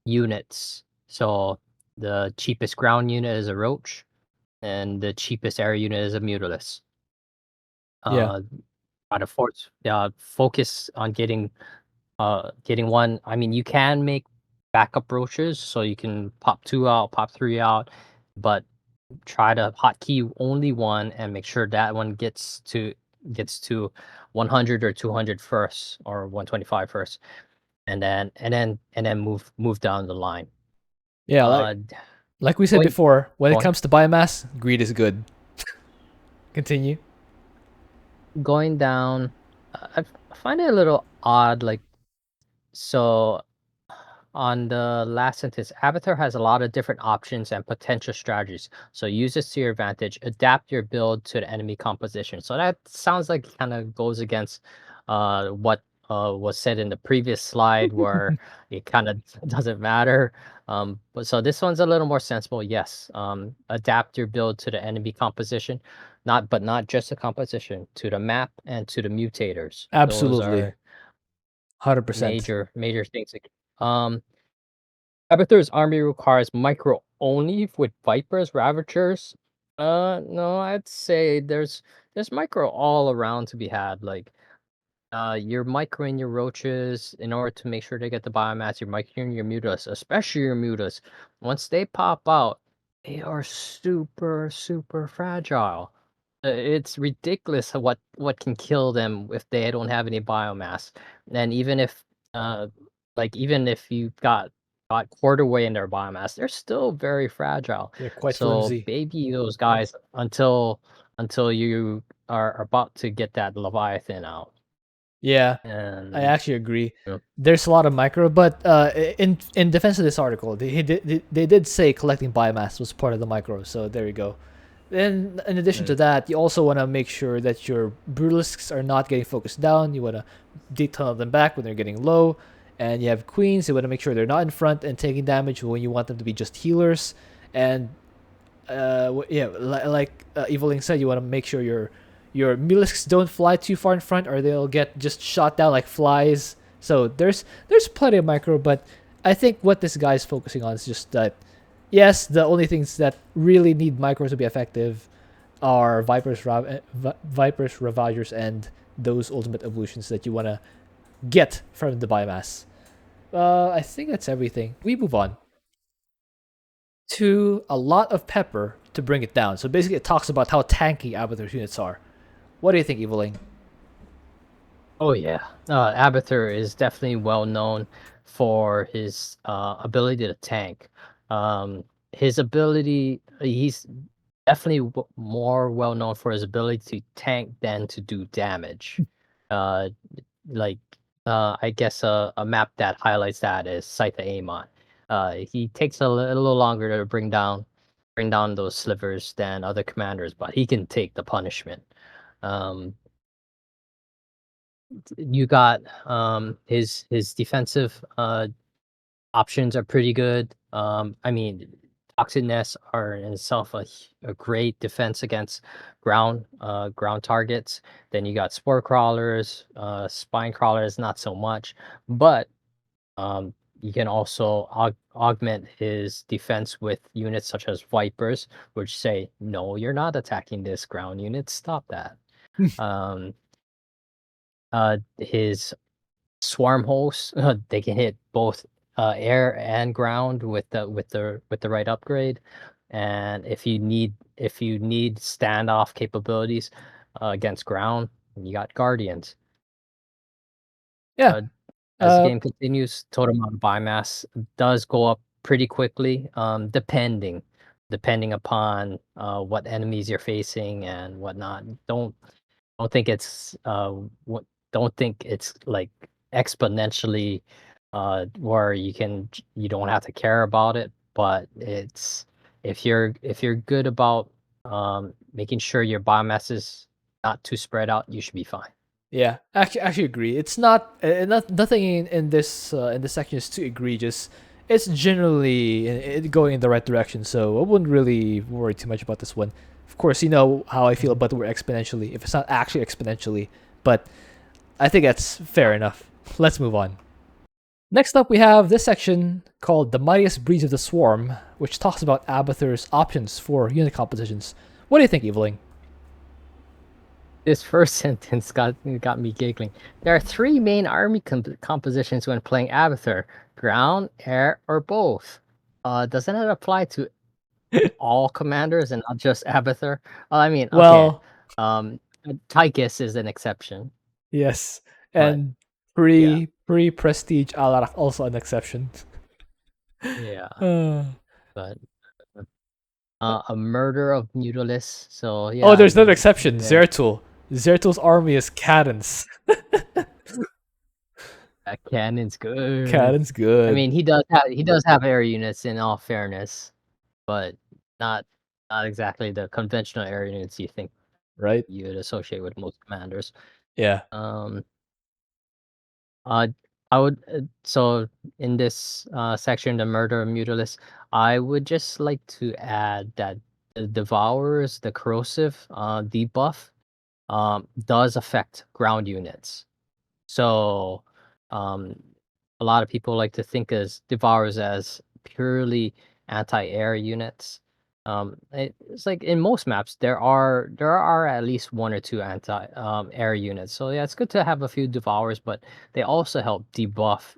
units. So the cheapest ground unit is a roach, and the cheapest air unit is a mutalisk. Yeah, Uh, try to focus on getting one. I mean, you can make backup roaches, so you can pop two out, pop three out, but try to hotkey only one and make sure that one gets to 100 or 200 first, or 125 first, and then move down the line. yeah. Uh, Like we said going before, when it going comes to biomass, greed is good. Continue. going down. I find it a little odd, like so. On the last sentence, Abathur has a lot of different options and potential strategies. So use this to your advantage. Adapt your build to the enemy composition. So that sounds like it kind of goes against what was said in the previous slide, where it kind of doesn't matter. But so this one's a little more sensible. Yes, adapt your build to the enemy composition, not just the composition, to the map and to the mutators. Those Absolutely, are 100%. major things. Um, Abathur's army requires micro only with vipers, ravagers. No, I'd say there's micro all around to be had. Like, you're microing your roaches in order to make sure they get the biomass. You're microing your mutas, especially your mutas. Once they pop out, they are super fragile. It's ridiculous what can kill them if they don't have any biomass. And even if uh even if you got quarter way in their biomass, they're still very fragile. They're quite So flimsy. baby those guys until you are about to get that Leviathan out. Yeah, I And actually agree. There's a lot of micro, but in defense of this article, they did say collecting biomass was part of the micro. So there you go. Then, in addition to that, you also want to make sure that your brutalisks are not getting focused down. You want to detunnel them back when they're getting low, and you have queens. You want to make sure they're not in front and taking damage when you want them to be just healers. And yeah, like Evoling said, you want to make sure your mulisks don't fly too far in front, or they'll get just shot down like flies. So there's plenty of micro, but I think what this guy's focusing on is just that. Yes, the only things that really need micro to be effective are Vipers, Ravagers, and those ultimate evolutions that you want to get from the biomass. I think that's everything. We move on to a lot of pepper to bring it down. So basically, it talks about how tanky Abathur's units are. What do you think, Eviling? oh yeah, Abathur is definitely well known for his ability to tank. His ability, he's definitely more well known for his ability to tank than to do damage. Uh, like I guess a map that highlights that is Scythe Amon. He takes a little longer to bring down those slivers than other commanders, but he can take the punishment. Um, you got his defensive options are pretty good. I mean, toxic nests are in itself a great defense against ground targets. Then you got spore crawlers, spine crawlers, not so much, but you can also augment his defense with units such as vipers, which say, "No, you're not attacking this ground unit. Stop that." Um, his swarm hosts, they can hit both air and ground with the right upgrade. And if you need standoff capabilities against ground, you got guardians. Yeah. uh, as the Uh, game continues, total amount of biomass does go up pretty quickly, depending upon what enemies you're facing and whatnot. Don't think it's what don't think it's like exponentially where you don't have to care about it. but if you're good about making sure your biomass is not too spread out, you should be fine. Yeah, actually agree. It's nothing in this section is too egregious. It's generally going in the right direction, so I wouldn't really worry too much about this one. Of course, you know how I feel about the word exponentially. If it's not actually exponentially, but I think that's fair enough. Let's move on. Next up, we have this section called "The Mightiest Breeds of the Swarm," which talks about Abathur's options for unit compositions. What do you think, Eveling? This first sentence got me giggling. There are 3 main army compositions when playing Abathur: ground, air, or both. Doesn't it apply to all commanders and not just Abathur? Well, I mean, okay, Well, Tychus is an exception, yes, but and yeah, pre prestige Alarak also an exception. yeah, Uh, but a murder of Mutalists. So oh, yeah, there's another exception. then Zertul. Zertul's army is cannons. Cannon's good. Cannons I good, mean, he does have air units in all fairness, but not exactly the conventional air units you think right? you would associate with most commanders. Yeah. Um, uh, I would so in this section, the murder of Mutalists, I would just like to add that the Devourers, the corrosive debuff, does affect ground units. So, um, a lot of people like to think as Devourers as purely anti-air units. It's like in most maps there are at least 1 or 2 anti air units. So yeah, it's good to have a few Devourers, but they also help debuff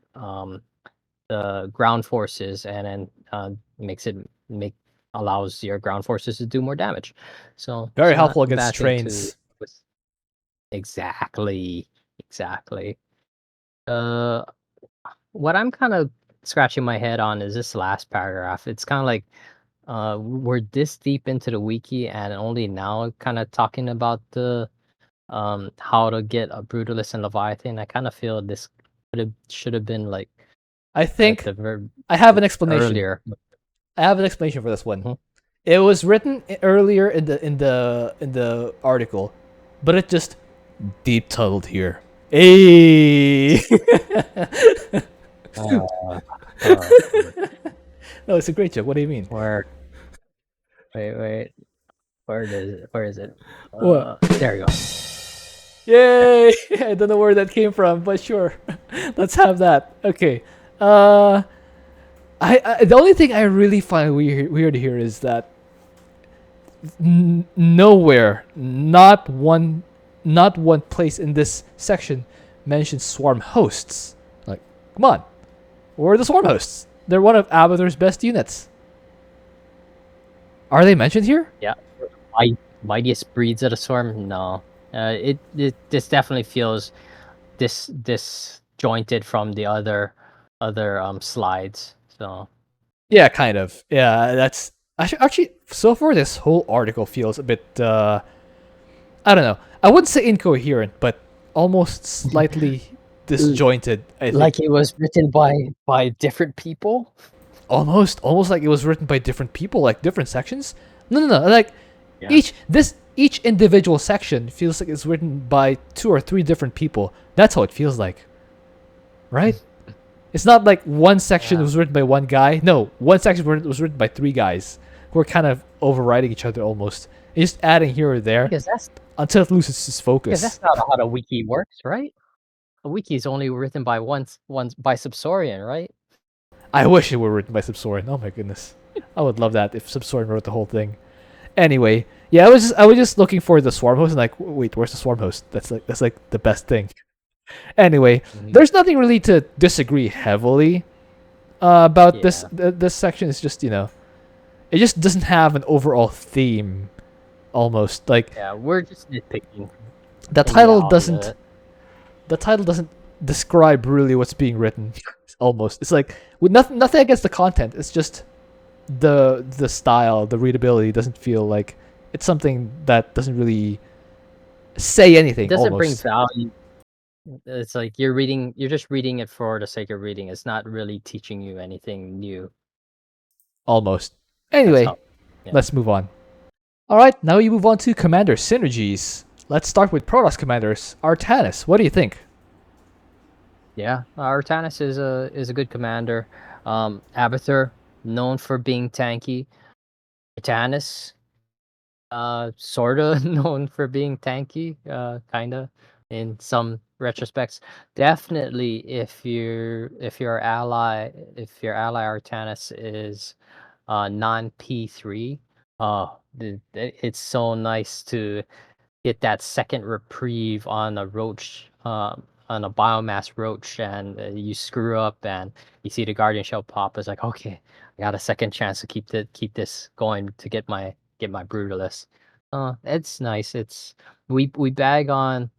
the ground forces, and then makes it make allows your ground forces to do more damage. So Very it's not helpful a against bad thing to. trains. Exactly, exactly. Uh, what I'm kind of scratching my head on is this last paragraph. It's kind of like we're this deep into the wiki and only now kind of talking about the how to get a brutalist and leviathan. I kind of feel this should have been like I at think the very I have an explanation. earlier. I have an explanation for this one. Mhm. It was written earlier in the article, but it just deep tunneled here. Hey. Uh, uh, No, it's a great joke. What do you mean? where wait, where is it? What? There you go. Yeah. Yay! I don't know where that came from, but sure. Let's have that. Okay. Uh, the only thing I really find weird here is that nowhere, not one place in this section mentions swarm hosts. Like, come on, where are the swarm hosts? They're one of Abathur's best units. Are they mentioned here? Yeah. Mightiest breeds of the swarm? No. It this definitely feels disjointed from the other slides. So Yeah, kind of. Yeah, that's actually so far this whole article feels a bit I don't know. I wouldn't say incoherent, but almost slightly disjointed, I think. like it was written by different people. Almost like it was written by different people, like different sections. No. Like Yeah. each individual section feels like it's written by 2 or 3 different people. That's how it feels like, right? It's not like one section Yeah. was written by one guy. No, one section was written by 3 guys who are kind of overriding each other almost. It's just adding here or there Because until it loses its focus. that's not how the wiki works, right? A wiki is only written by once by Subsorian, right? I wish it were written by Subsorin. Oh my goodness, I would love that if Subsorin wrote the whole thing. Anyway, yeah, I was just looking for the swarm host and like, wait, where's the swarm host? That's like the best thing. Anyway, Mhm. there's nothing really to disagree heavily about this. Yeah. This section is just it just doesn't have an overall theme. Almost like Yeah, we're just nitpicking the in title reality of doesn't it. the title doesn't describe really what's being written. Almost, it's like with nothing against the content. It's just the style, the readability doesn't feel like it's something that doesn't really say It anything. doesn't bring Almost, value. It's like you're just reading it for the sake of reading. It's not really teaching you anything new. Almost. That's Anyway, how. Yeah. let's move on. All right, now we move on to commander synergies. Let's start with Protoss commanders. Artanis, what do you think? Yeah, Artanis is a good commander. Abathur, known for being tanky. Artanis, sorta known for being tanky, kinda in some retrospects. Definitely, if your ally Artanis is non P3, it's so nice to get that second reprieve on a roach, on a biomass roach, and you screw up, and you see the guardian shell pop. It's like, okay, I got a second chance to keep this going to get my brutalist. It's nice. We bag on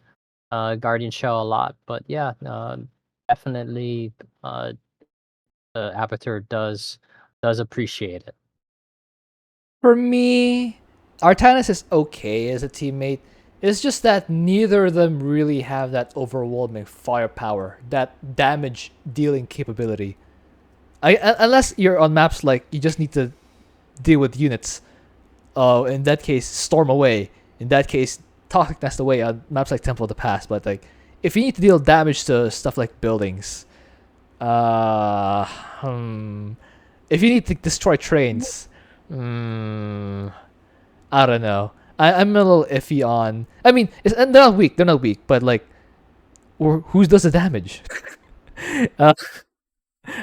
guardian shell a lot, but yeah, definitely the Abathur does appreciate it. For me, Artanis is okay as a teammate. It's just that neither of them really have that overwhelming firepower, that damage dealing capability. Unless you're on maps like you just need to deal with units. In that case, Storm Away. In that case, Toxic Nest Away on maps like Temple of the Past. But like, if you need to deal damage to stuff like buildings, uh, hmm, if you need to destroy trains, hmm, I don't know. I'm a little iffy on. I mean, and they're not weak. They're not weak, but like, who does the damage? uh,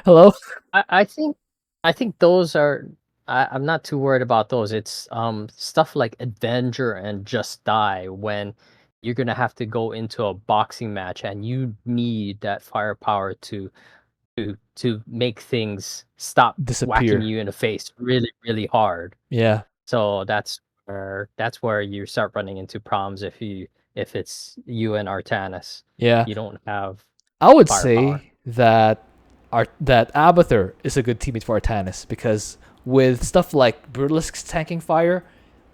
hello. I think those are. I'm not too worried about those. It's stuff like Avenger and Just Die when you're gonna have to go into a boxing match and you need that firepower to make things stop whacking Disappear. you in the face really hard. Yeah. So that's where you start running into problems if it's you and Artanis. Yeah. You don't have I would firepower. say that that Abathur is a good teammate for Artanis because with stuff like Brutalisks tanking fire,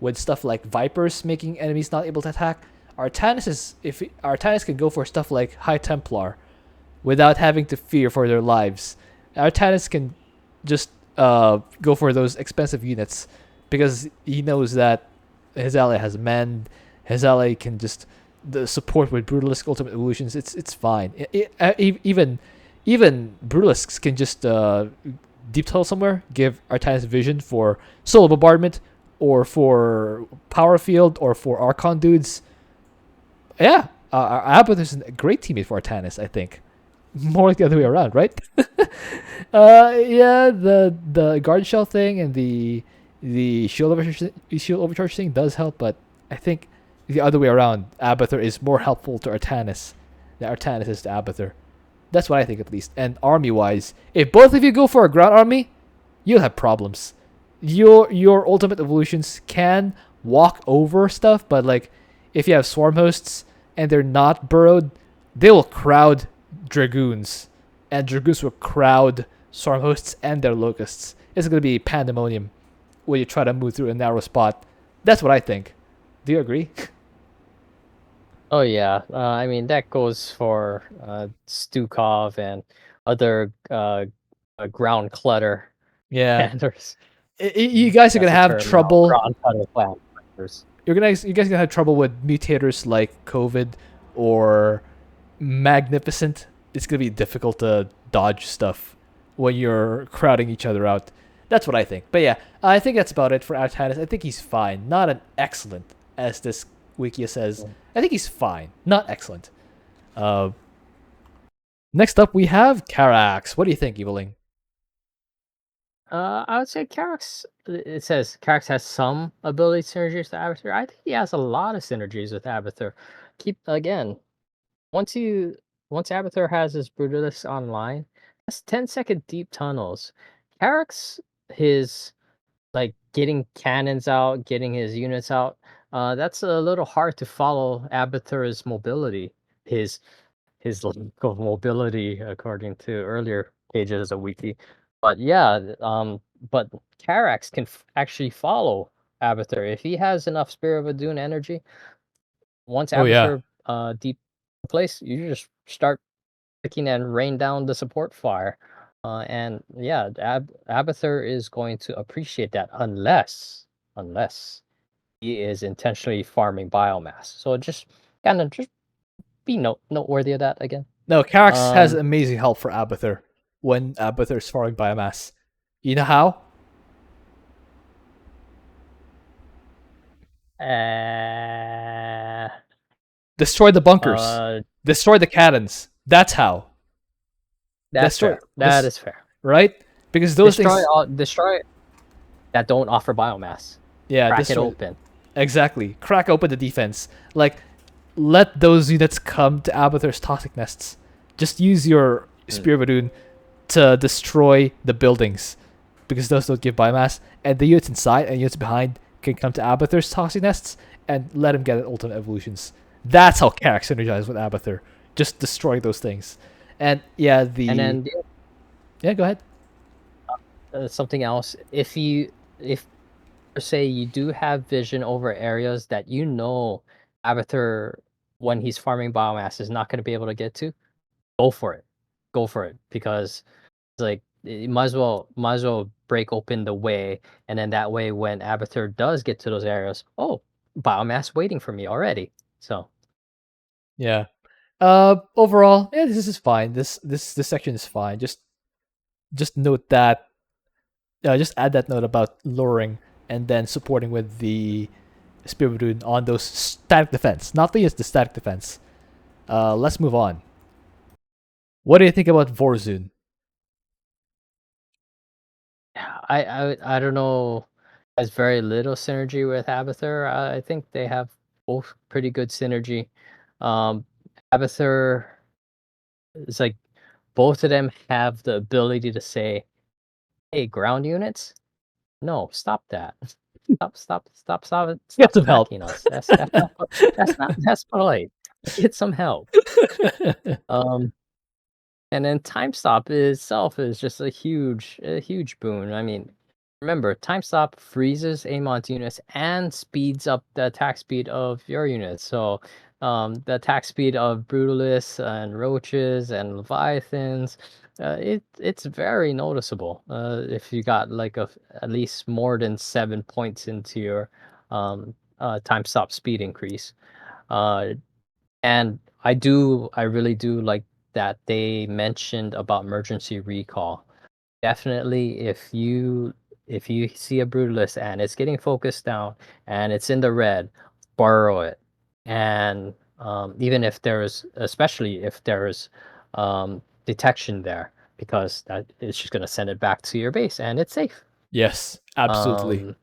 with stuff like Vipers making enemies not able to attack, Artanis is if Artanis can go for stuff like High Templar without having to fear for their lives. Artanis can just go for those expensive units because he knows that his ally has mend. His ally can just the support with Brutalisk Ultimate Evolutions. It's fine. Even Brutalisks can just deep tunnel somewhere, give Artanis vision for solo bombardment or for power field or for Archon dudes. Yeah, Abathur is a great teammate for Artanis, I think. More like the other way around, right? Yeah, the guard shell thing and the shield overcharge thing does help, but I think the other way around, Abathur is more helpful to Artanis than Artanis is to Abathur. That's what I think at least. And army wise, if both of you go for a ground army, you'll have problems. Your ultimate evolutions can walk over stuff, but like if you have swarm hosts and they're not burrowed, they will crowd dragoons, and dragoons will crowd swarm hosts and their locusts. It's gonna be pandemonium when you try to move through a narrow spot. That's what I think. Do you agree? Oh yeah, I mean that goes for Stukov and other ground clutter Yeah. planners. You guys are That's gonna a have term now. trouble. Ground clutter planners. You guys are gonna have trouble with mutators like COVID or Magnificent. It's gonna be difficult to dodge stuff when you're crowding each other out. That's what I think. But yeah, I think that's about it for Artanis. I think he's fine. Not an excellent, as this wiki says. I think he's fine. Not excellent. Uh, Next up we have Karax. What do you think, Eviling? I would say Karax. It says Karax has some ability synergies to Abathur. I think he has a lot of synergies with Abathur. Keep again. Once you once Abathur has his Brutalist online, that's 10-second deep tunnels. Karax, his like getting cannons out, getting his units out. That's a little hard to follow Abathur's mobility. His lack of mobility, according to earlier pages of Wiki. But yeah, but Karax can actually follow Abathur if he has enough Spirit of Adun energy. Once Oh yeah. Abathur deep place, you just start picking and rain down the support fire. And yeah, Abathur is going to appreciate that unless he is intentionally farming biomass. So just kind of just be noteworthy of that again. No, Karax has Um, amazing help for Abathur when Abathur is farming biomass. You know how? uh, Destroy the bunkers. uh, Destroy the cannons. That's how. that's Destroy fair. That this, is fair. right? Because those things, Destroy that don't offer biomass. yeah, Crack it destroy. open. Exactly. Crack open the defense. Like, let those units come to Abathur's toxic nests. Just use your Mm. Spear Badoon to destroy the buildings because those don't give biomass, and the units inside and units behind can come to Abathur's toxic nests and let him get ultimate evolutions. That's how Karax synergizes with Abathur. Just destroy those things. And yeah, And the then yeah, go ahead. something else. If per se you do have vision over areas that you know Abathur when he's farming biomass is not going to be able to get to, go for it. Go for it because it's like you might as well break open the way, and then that way when Abathur does get to those areas, oh, biomass waiting for me already. So Yeah. Overall, yeah, this is fine. This section is fine. Just note that just add that note about luring and then supporting with the Spirit Rune on those static defense. Not the static defense. Let's move on. What do you think about Vorzun? yeah, I don't know. Has very little synergy with Abathur. I think they have both pretty good synergy. Um, Abathur is like both of them have the ability to say, "Hey, ground units, no, stop that. Get Stop some help. attacking us. That's polite. Get some help." Um, and then time stop itself is just a huge boon. I mean, remember, time stop freezes Amon's units and speeds up the attack speed of your units. So, the attack speed of Brutalists and Roaches and Leviathans, it's very noticeable. If you got like at least more than 7 points into your time stop speed increase. Uh, and I really do like that they mentioned about emergency recall. Definitely, if you see a brutalist and it's getting focused down and it's in the red, borrow it. And even if there's, especially if there's detection there, because that it's just gonna send it back to your base and it's safe. Yes, absolutely. Um,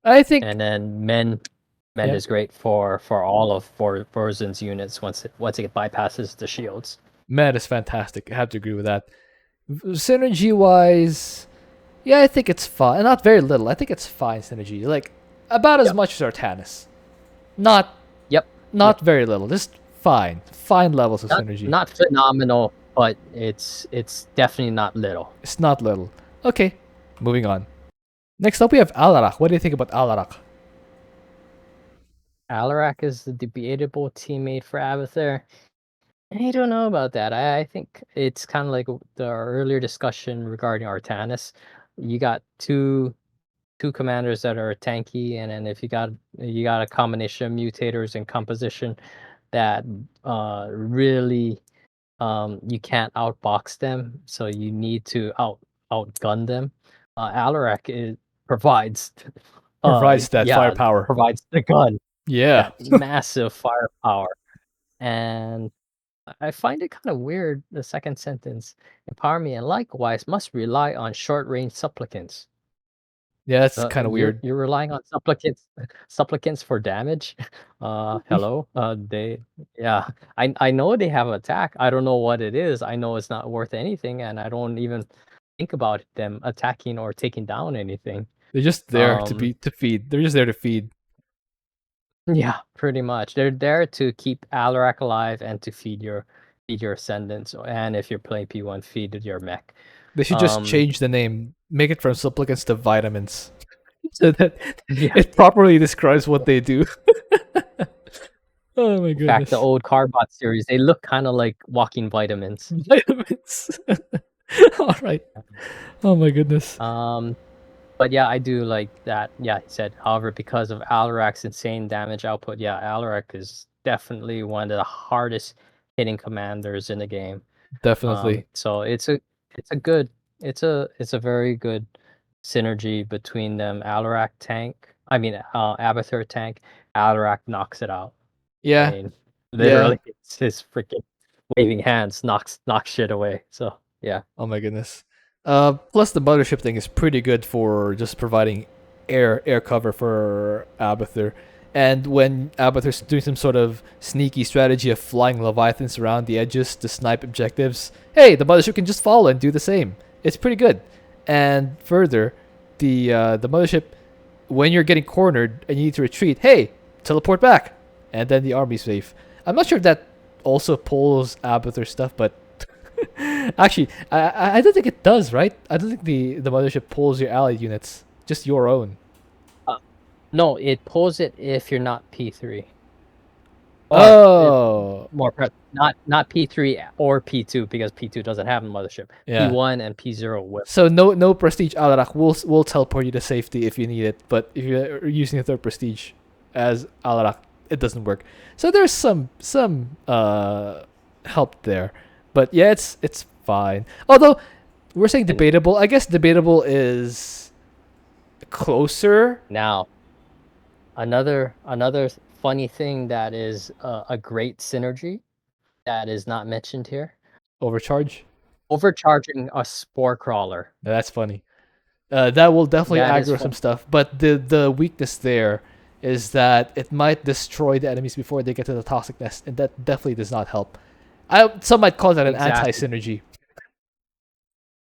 I think and then mend yeah, is great for all of Vorzin's units once it bypasses the shields. man is fantastic. I have to agree with that. Synergy wise, yeah, I think it's fine. Not very little. I think it's fine synergy. Like about as Yep. much as Artanis. Not Yep. Yep. not very little. Just fine. Fine levels of synergy. Not phenomenal, but it's definitely not little. It's not little. Okay, moving on. Next up, we have Alarak. What do you think about Alarak? Alarak is the debatable teammate for Abathur. I don't know about that. I think it's kind of like the earlier discussion regarding Artanis. You got two commanders that are tanky, and then if you got a combination of mutators and composition that really you can't outbox them, so you need to outgun them. Alarak provides Provides that yeah, firepower. provides the gun, Yeah. that massive firepower. And I find it kind of weird, the second sentence. Empower me and likewise must rely on short range supplicants. Yeah, that's kind of You're weird. you're relying on supplicants for damage. Hello. They yeah. I know they have attack. I don't know what it is. I know it's not worth anything, and I don't even think about them attacking or taking down anything. They're just there to Um, be to feed. They're just there to feed. yeah, pretty much. They're there to keep Alarak alive and to feed your ascendants. And if you're playing P1, feed your mech. They should just Um, change the name, make it from supplicants to vitamins, so that yeah. it properly describes what they do. Oh my In fact, the goodness. old Carbot series, they look kind of like walking vitamins. Vitamins. All right. Oh my goodness. Um, but yeah, I do like that. Yeah, he said, however, because of Alarak's insane damage output, yeah, Alarak is definitely one of the hardest hitting commanders in the game. Definitely. So it's a good it's a very good synergy between them. Alarak tank, I mean Abathur tank, Alarak knocks it out. I Yeah. mean, Yeah. literally, it's his freaking waving hands knocks shit away. So yeah, Oh my goodness. Plus the mothership thing is pretty good for just providing air cover for Abathur. And when Abathur's doing some sort of sneaky strategy of flying leviathans around the edges to snipe objectives, hey, the mothership can just follow and do the same. It's pretty good. And further, the mothership, when you're getting cornered and you need to retreat, hey, teleport back, and then the army's safe. I'm not sure if that also pulls Abathur stuff, but actually, I don't think it does, right? I don't think the mothership pulls your allied units, just your own. uh, no, it pulls it if you're not P3 or Oh, not P3 or P2 because P2 doesn't have a mothership. yeah. P1 and P0 will. So no prestige Alarak will teleport you to safety if you need it, but if you're using a third prestige as Alarak, it doesn't work. So there's some help there, but yeah, it's fine. Although we're saying And debatable, I guess debatable is closer. now another funny thing that is a great synergy that is not mentioned here. Overcharge. Overcharging a spore crawler. That's funny. That will definitely That is aggro fun. some stuff, but the weakness there is that it might destroy the enemies before they get to the toxic nest, and that definitely does not help. Some might call that an anti Exactly. synergy.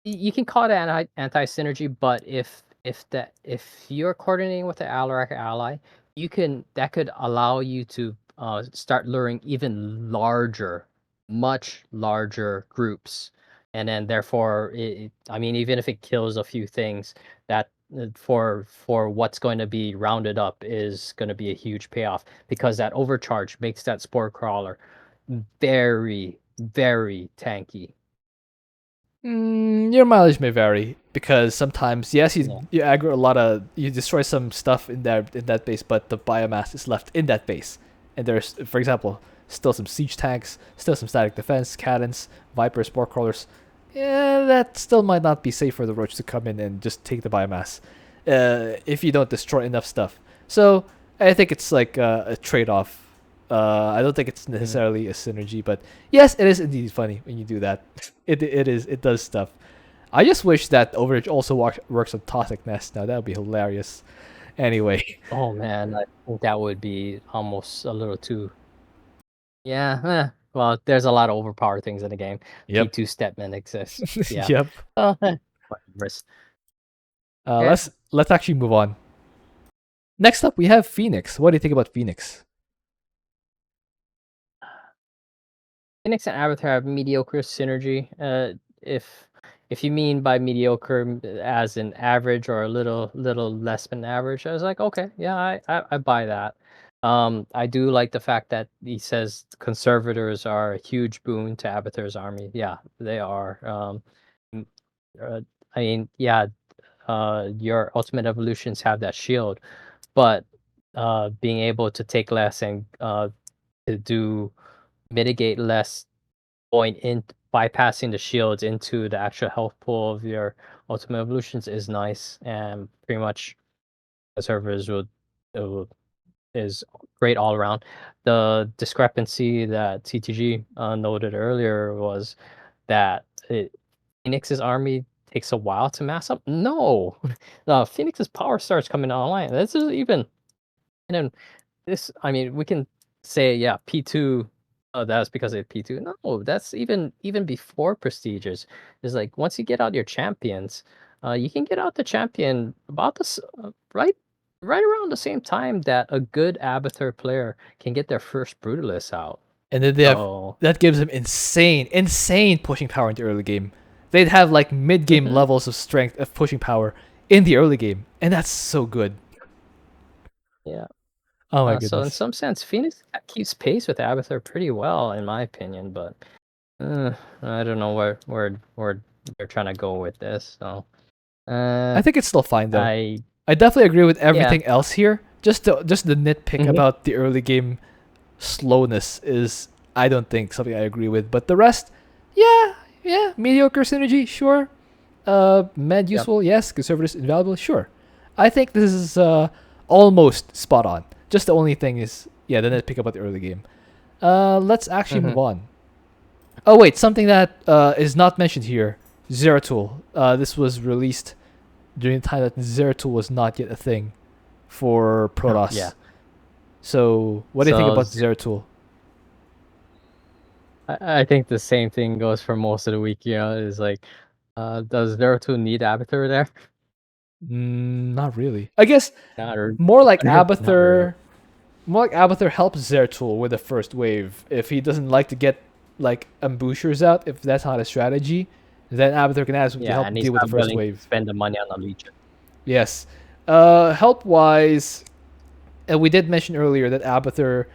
You can call it an anti synergy, but if you're coordinating with the Alarak ally, you can that could allow you to start luring even larger, much larger groups, and then therefore, I mean, even if it kills a few things, that for what's going to be rounded up is going to be a huge payoff because that overcharge makes that spore crawler very, very tanky. Your mileage may vary because sometimes, yes, Yeah. you aggro a lot of, you destroy some stuff in that base, but the biomass is left in that base, and there's, for example, still some siege tanks, still some static defense, cannons, vipers, spore crawlers. Yeah, that still might not be safe for the roach to come in and just take the biomass, if you don't destroy enough stuff. So I think it's like a trade-off. I don't think it's Mhm. necessarily a synergy, but yes, it is indeed funny when you do that. It does stuff. I just wish that Overage also works on Toxic Nest. Now that would be hilarious. Anyway, Oh man, I think that would be almost a little too. Yeah, well, there's a lot of overpowered things in the game. yep, P2 Stepman exists. So yeah. yep. Oh, whatever. Yeah. Let's actually move on. Next up, we have Phoenix. What do you think about Phoenix? Phoenix and Abathur have mediocre synergy. If you mean by mediocre as an average or a little less than average, I was like, okay, yeah, I buy that. I do like the fact that he says conservators are a huge boon to Abathur's army. Yeah, they are. M- uh, I mean, yeah, your ultimate evolutions have that shield, but being able to take less and to do mitigate less going in bypassing the shields into the actual health pool of your ultimate evolutions is nice and pretty much the servers will is great all around. The discrepancy that CTG noted earlier was that Phoenix's army takes a while to mass up. No, Phoenix's power starts coming online. This is even and then this, I mean, we can say, yeah, P2, that's because of P2. No, that's even before prestiges. It's like once you get out your champions, you can get out the champion about this right around the same time that a good Abathur player can get their first Brutalist out. And then they have So, that gives them insane pushing power in the early game. They'd have like mid game mhm, levels of strength of pushing power in the early game, and that's so good. yeah. Oh my So in goodness. some sense, Phoenix keeps pace with Abathur pretty well, in my opinion. But I don't know where they're trying to go with this. So I think it's still fine though. I I definitely agree with yeah. everything else here. Just the nitpick Hmm. about the early game slowness is I don't think something I agree with. But the rest, yeah, mediocre synergy, sure. Med Yep. useful, yes. Conservatives invaluable, sure. I think this is almost spot on. Just the only thing is, yeah, the nitpick about the early game. Let's actually Hmm. move on. Oh wait, something that is not mentioned here. Zeratul. This was released during the time that Zeratul was not yet a thing for Yeah. Protoss. So, what do you think So about Zeratul? I think the same thing goes for most of the week. Is like, does Naruto need Abathur there? Not really. I guess Not, or, more like not really. Abathur. More like Abathur helps Zeratul with the first wave. If he doesn't like to get like ambushers out, if that's not a strategy, then Abathur can ask to Yeah, help and he's deal with the not first willing to wave. spend the money on a Legion. Yes. Help wise, we did mention earlier that Abathur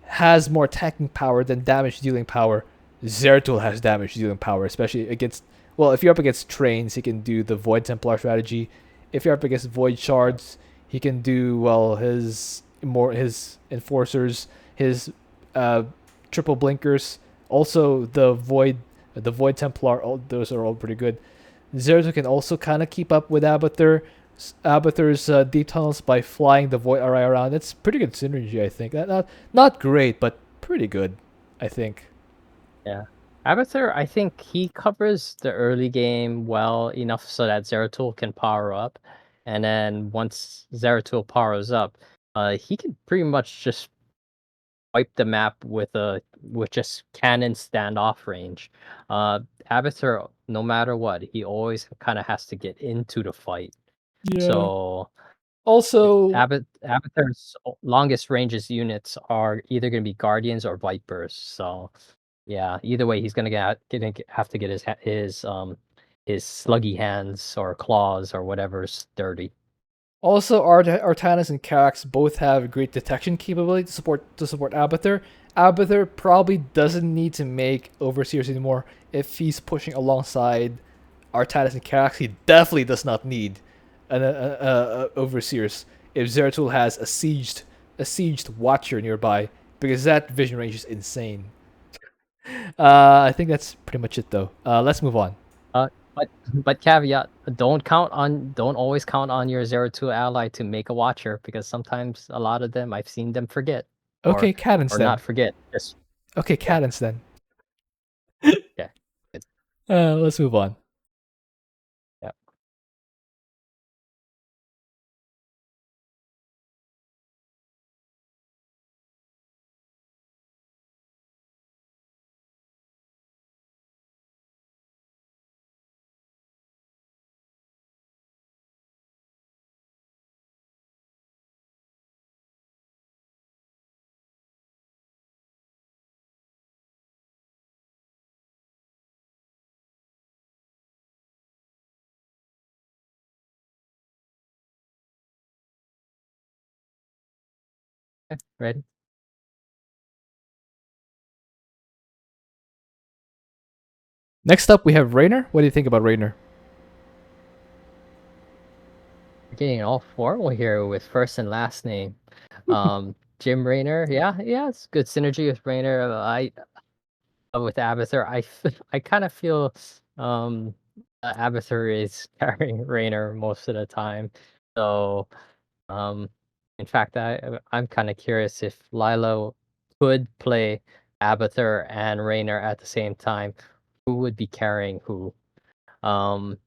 has more attacking power than damage dealing power. Zeratul has damage dealing power, especially against. Well, if you're up against trains, he can do the Void Templar strategy. If you're up against Void Yep. Shards, he can do well his enforcers, his uh, triple blinkers. Also, the Void Templar. All those are all pretty good. Zeratul can also kind of keep up with Abathur's deep tunnels by flying the Void Array around. It's pretty good synergy, I think. Not great, but pretty good, I think. Yeah. Abathur, I think he covers the early game well enough so that Zeratul can power up. And then once Zeratul powers up, he can pretty much just wipe the map with just cannon standoff range. Uh, Abathur, no matter what, he always kind of has to get into the fight. Yeah. So Also, Abathur's longest ranges units are either going to be Guardians or Vipers. So yeah, either way, he's gonna have to get his sluggy hands or claws or whatever's dirty. Artanis and Karax both have great detection capability to support Abathur. Abathur probably doesn't need to make overseers anymore if he's pushing alongside Artanis and Karax. He definitely does not need an overseers if Zeratul has a sieged watcher nearby because that vision range is insane. I think that's pretty much it though. Let's move on. Uh, but caveat: don't always count on your zero two ally to make a watcher because sometimes a lot of them I've seen them forget or Okay, Cadence not then. forget. Just Okay, yeah, Cadence then. yeah, good, Let's move on. yeah. Ready? Next up, we have Raynor. What do you think about Raynor? We're getting all formal here with first and last name. Jim Raynor, yeah, it's good synergy with Raynor. I with Abathur, I kind of feel um Abathur is carrying Raynor most of the time. So um in fact I'm kind of curious if Lilo could play Abathur and Raynor at the same time, who would be carrying who? Um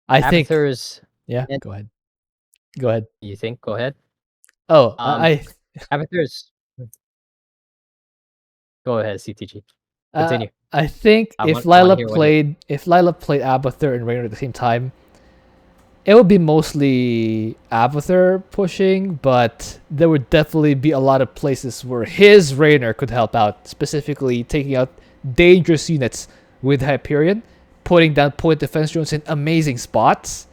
I think. Abathur's Yeah, and go ahead. Go ahead. you think? Go ahead. Oh, Um Abathur's go ahead, CTG. uh, Continue. I think I want to hear what you If Lila played Abathur and Raynor at the same time, it would be mostly Abathur pushing, but there would definitely be a lot of places where his Raynor could help out, specifically taking out dangerous units with Hyperion, putting down point defense drones in amazing spots,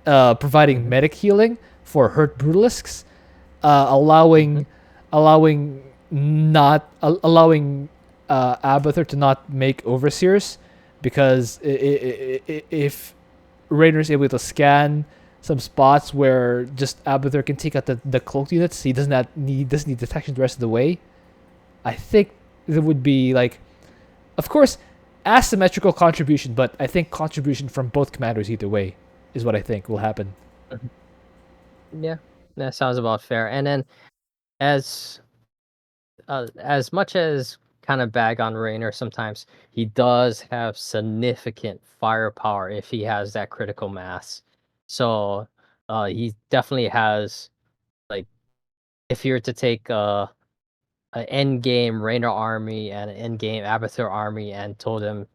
providing Mhm. medic healing for hurt brutalisks. Mhm. allowing allowing Abathur to not make overseers, because if Rainer is able to scan some spots where just Abathur can take out the cloaked units, he doesn't need detection the rest of the way. I think there would be like, of course, asymmetrical contribution, but I think contribution from both commanders either way is what I think will happen. Mhm. Yeah, that sounds about fair. And then as as much as kind of bag on Raynor sometimes, he does have significant firepower if he has that critical mass. So he definitely has, like, if you were to take an end game Raynor army and an end game Abathur army and told him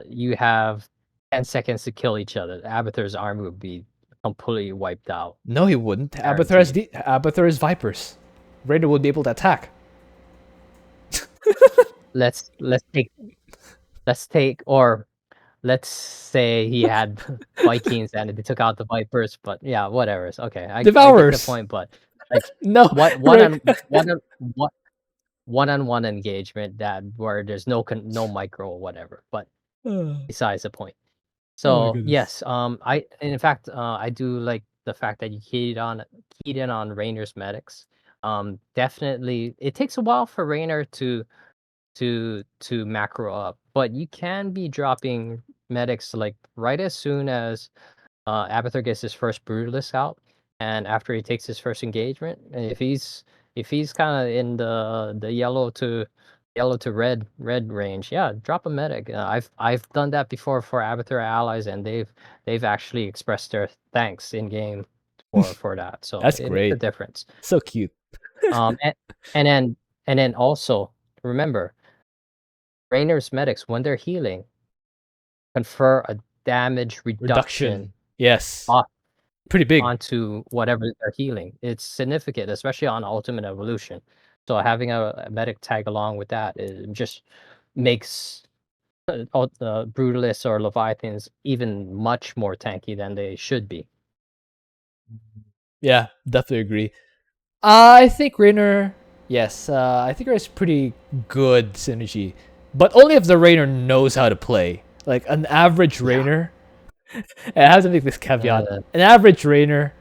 you have 10 seconds to kill each other, Abathur's army would be completely wiped out, No, he wouldn't. guaranteed. Abathur is Vipers. Rainer would be able to attack. Let's let's take let's take or let's say he had Vikings and they took out the Vipers, but yeah, whatever. Okay, I get the Devours. point, but like No, what right. one on one engagement that where there's no micro or whatever. But Oh besides the point. my So goodness. yes, I in fact I do like the fact that you keyed in on Rainer's medics. Definitely, it takes a while for Rainer to macro up, but you can be dropping medics like right as soon as Abathur gets his first Brutalist out, and after he takes his first engagement, and if he's kind of in the yellow to red range, yeah, drop a medic. I've done that before for Abathur allies, and they've actually expressed their thanks in game for that. So That's it makes a great. difference. So cute. Um, and, and then also remember Rainer's medics when they're healing confer a damage reduction Reduction. Yes. off Pretty big. onto whatever they're healing. It's significant, especially on Ultimate Evolution. So having a medic tag along with that, it just makes Brutalists or Leviathans even much more tanky than they should be. Yeah, definitely agree. I think Rainer. Yes, I think Rainer's pretty good synergy, but only if the Rainer knows how to play. Like an average Yeah. Rainer, and I have to make this caveat. Uh, An average Rainer,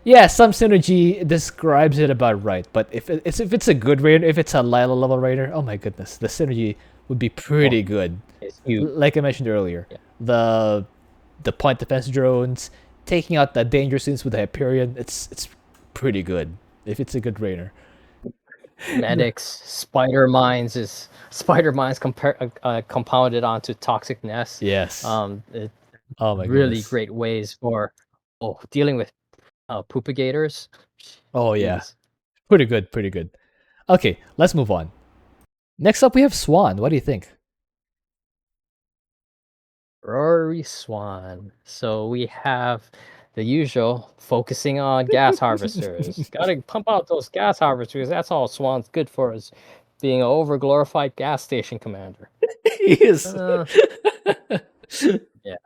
yeah, some synergy describes it about right. But if it's a good Rainer, if it's a Lila level Rainer, oh my goodness, the synergy would be oh, pretty good. it's huge. Like I mentioned earlier, Yeah. the the point defense drones, taking out the danger scenes with the Hyperion, it's pretty good if it's a good Rainer. Medics, spider mines compounded onto toxic nests. Yes. It, Oh my really goodness. great ways for dealing with poopigators. Oh yeah. Jeez. Pretty good, pretty good. Okay, let's move on. Next up we have Swan. What do you think? Rory Swan. So we have the usual focusing on gas harvesters. Gotta pump out those gas harvesters. That's all Swan's good for, is being an over glorified gas station commander. He is. Uh, yeah.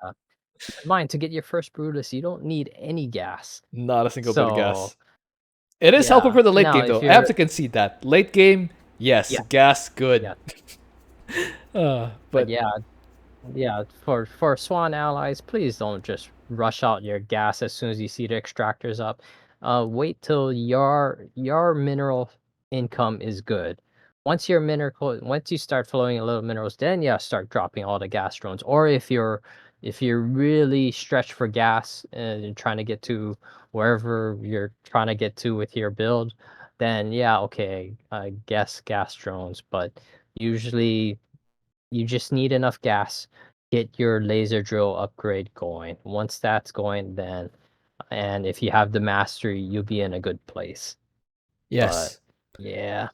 Mind to get your first Brutus, you don't need any gas. Not a single bit of So gas. It is helpful yeah. for the late Now game if though. I have you're to concede that. Late game, yes, yeah, gas good. yeah. But But yeah, yeah, for Swan allies, please don't just rush out your gas as soon as you see the extractors up. Wait till your mineral income is good. Once you start flowing a little minerals, then yeah, start dropping all the gas drones. Or if you're really stretched for gas and you're trying to get to wherever you're trying to get to with your build, then yeah, okay, I guess gas drones. But usually you just need enough gas. Get your laser drill upgrade going. Once that's going, then and if you have the mastery, you'll be in a good place. But yes. yeah,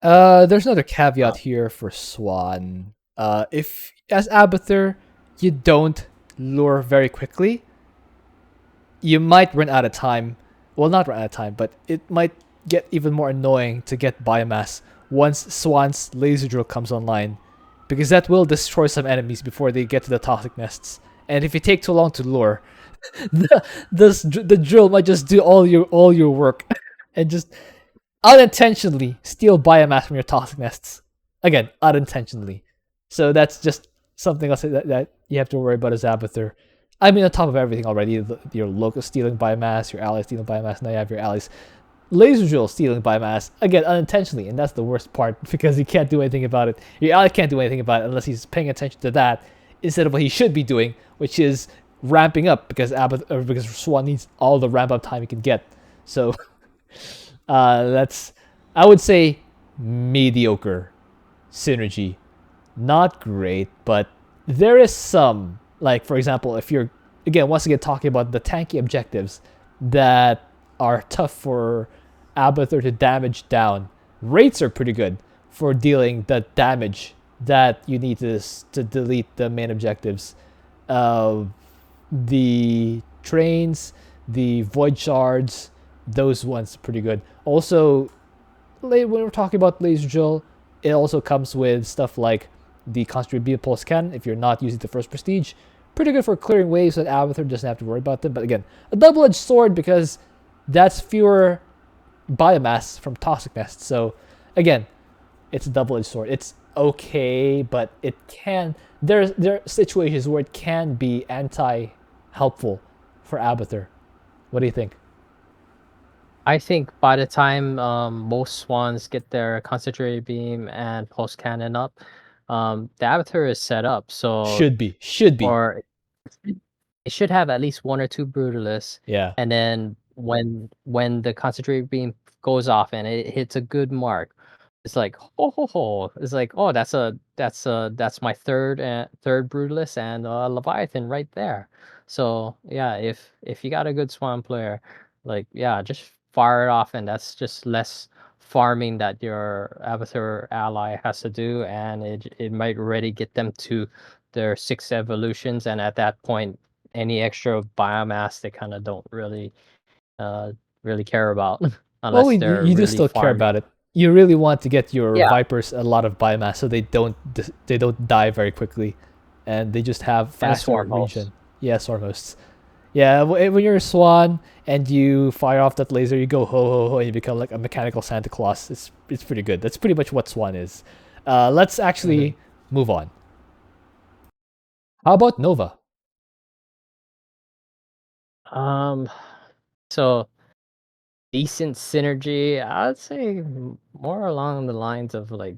There's another uh, caveat here for Swan. If as Abathur, you don't lure very quickly, you might run out of time. Well, not run out of time, but it might get even more annoying to get biomass once Swan's laser drill comes online, because that will destroy some enemies before they get to the toxic nests. And if you take too long to lure, The drill might just do all your work, and just unintentionally steal biomass from your toxic nests. Again, unintentionally. So that's just something else that you have to worry about as Abathur. I mean, on top of everything already, your locals stealing biomass, your allies stealing biomass, now you have your allies laser drill stealing biomass, again, unintentionally, and that's the worst part because he can't do anything about it. Your ally can't do anything about it unless he's paying attention to that instead of what he should be doing, which is ramping up because because Swan needs all the ramp up time he can get. So that's, I would say, mediocre synergy. Not great, but there is some, like for example, if you're once again talking about the tanky objectives that are tough for Abathur to damage down. Rates are pretty good for dealing the damage that you need to delete the main objectives. Uh, the trains, the void shards, those ones are pretty good. Also, when we're talking about laser drill, it also comes with stuff like the concentrated beam pulse cannon if you're not using the first prestige. Pretty good for clearing waves so that Abathur doesn't have to worry about them. But again, a double-edged sword because that's fewer biomass from toxic nests. So again, it's a double-edged sword. It's okay, but it can, there are situations where it can be anti-helpful for Abathur. What do you think? I think by the time most swans get their concentrated beam and pulse cannon up, the Abathur is set up. So Should be. or it should have at least one or two brutalists, Yeah. and then when the concentrated beam goes off and it hits a good mark, it's like ho ho ho. It's like, oh, that's my third brutalist and Leviathan right there. So yeah, if you got a good swan player, like yeah, just fire it off, and that's just less farming that your Abathur ally has to do, and it might already get them to their 6 evolutions, and at that point any extra biomass they kind of don't uh really care about Well, unless they're you do really still care farming. about it. You really want to get your Yeah, vipers a lot of biomass so they don't die very quickly, and they just have and faster swarm hosts. regen. Yeah, swarm hosts. Yeah, when you're a swan and you fire off that laser, you go ho ho ho, and you become like a mechanical Santa Claus. It's pretty good. That's pretty much what swan is. Let's Mhm. actually move on. How about Nova? Um, so decent synergy. I'd say more along the lines of like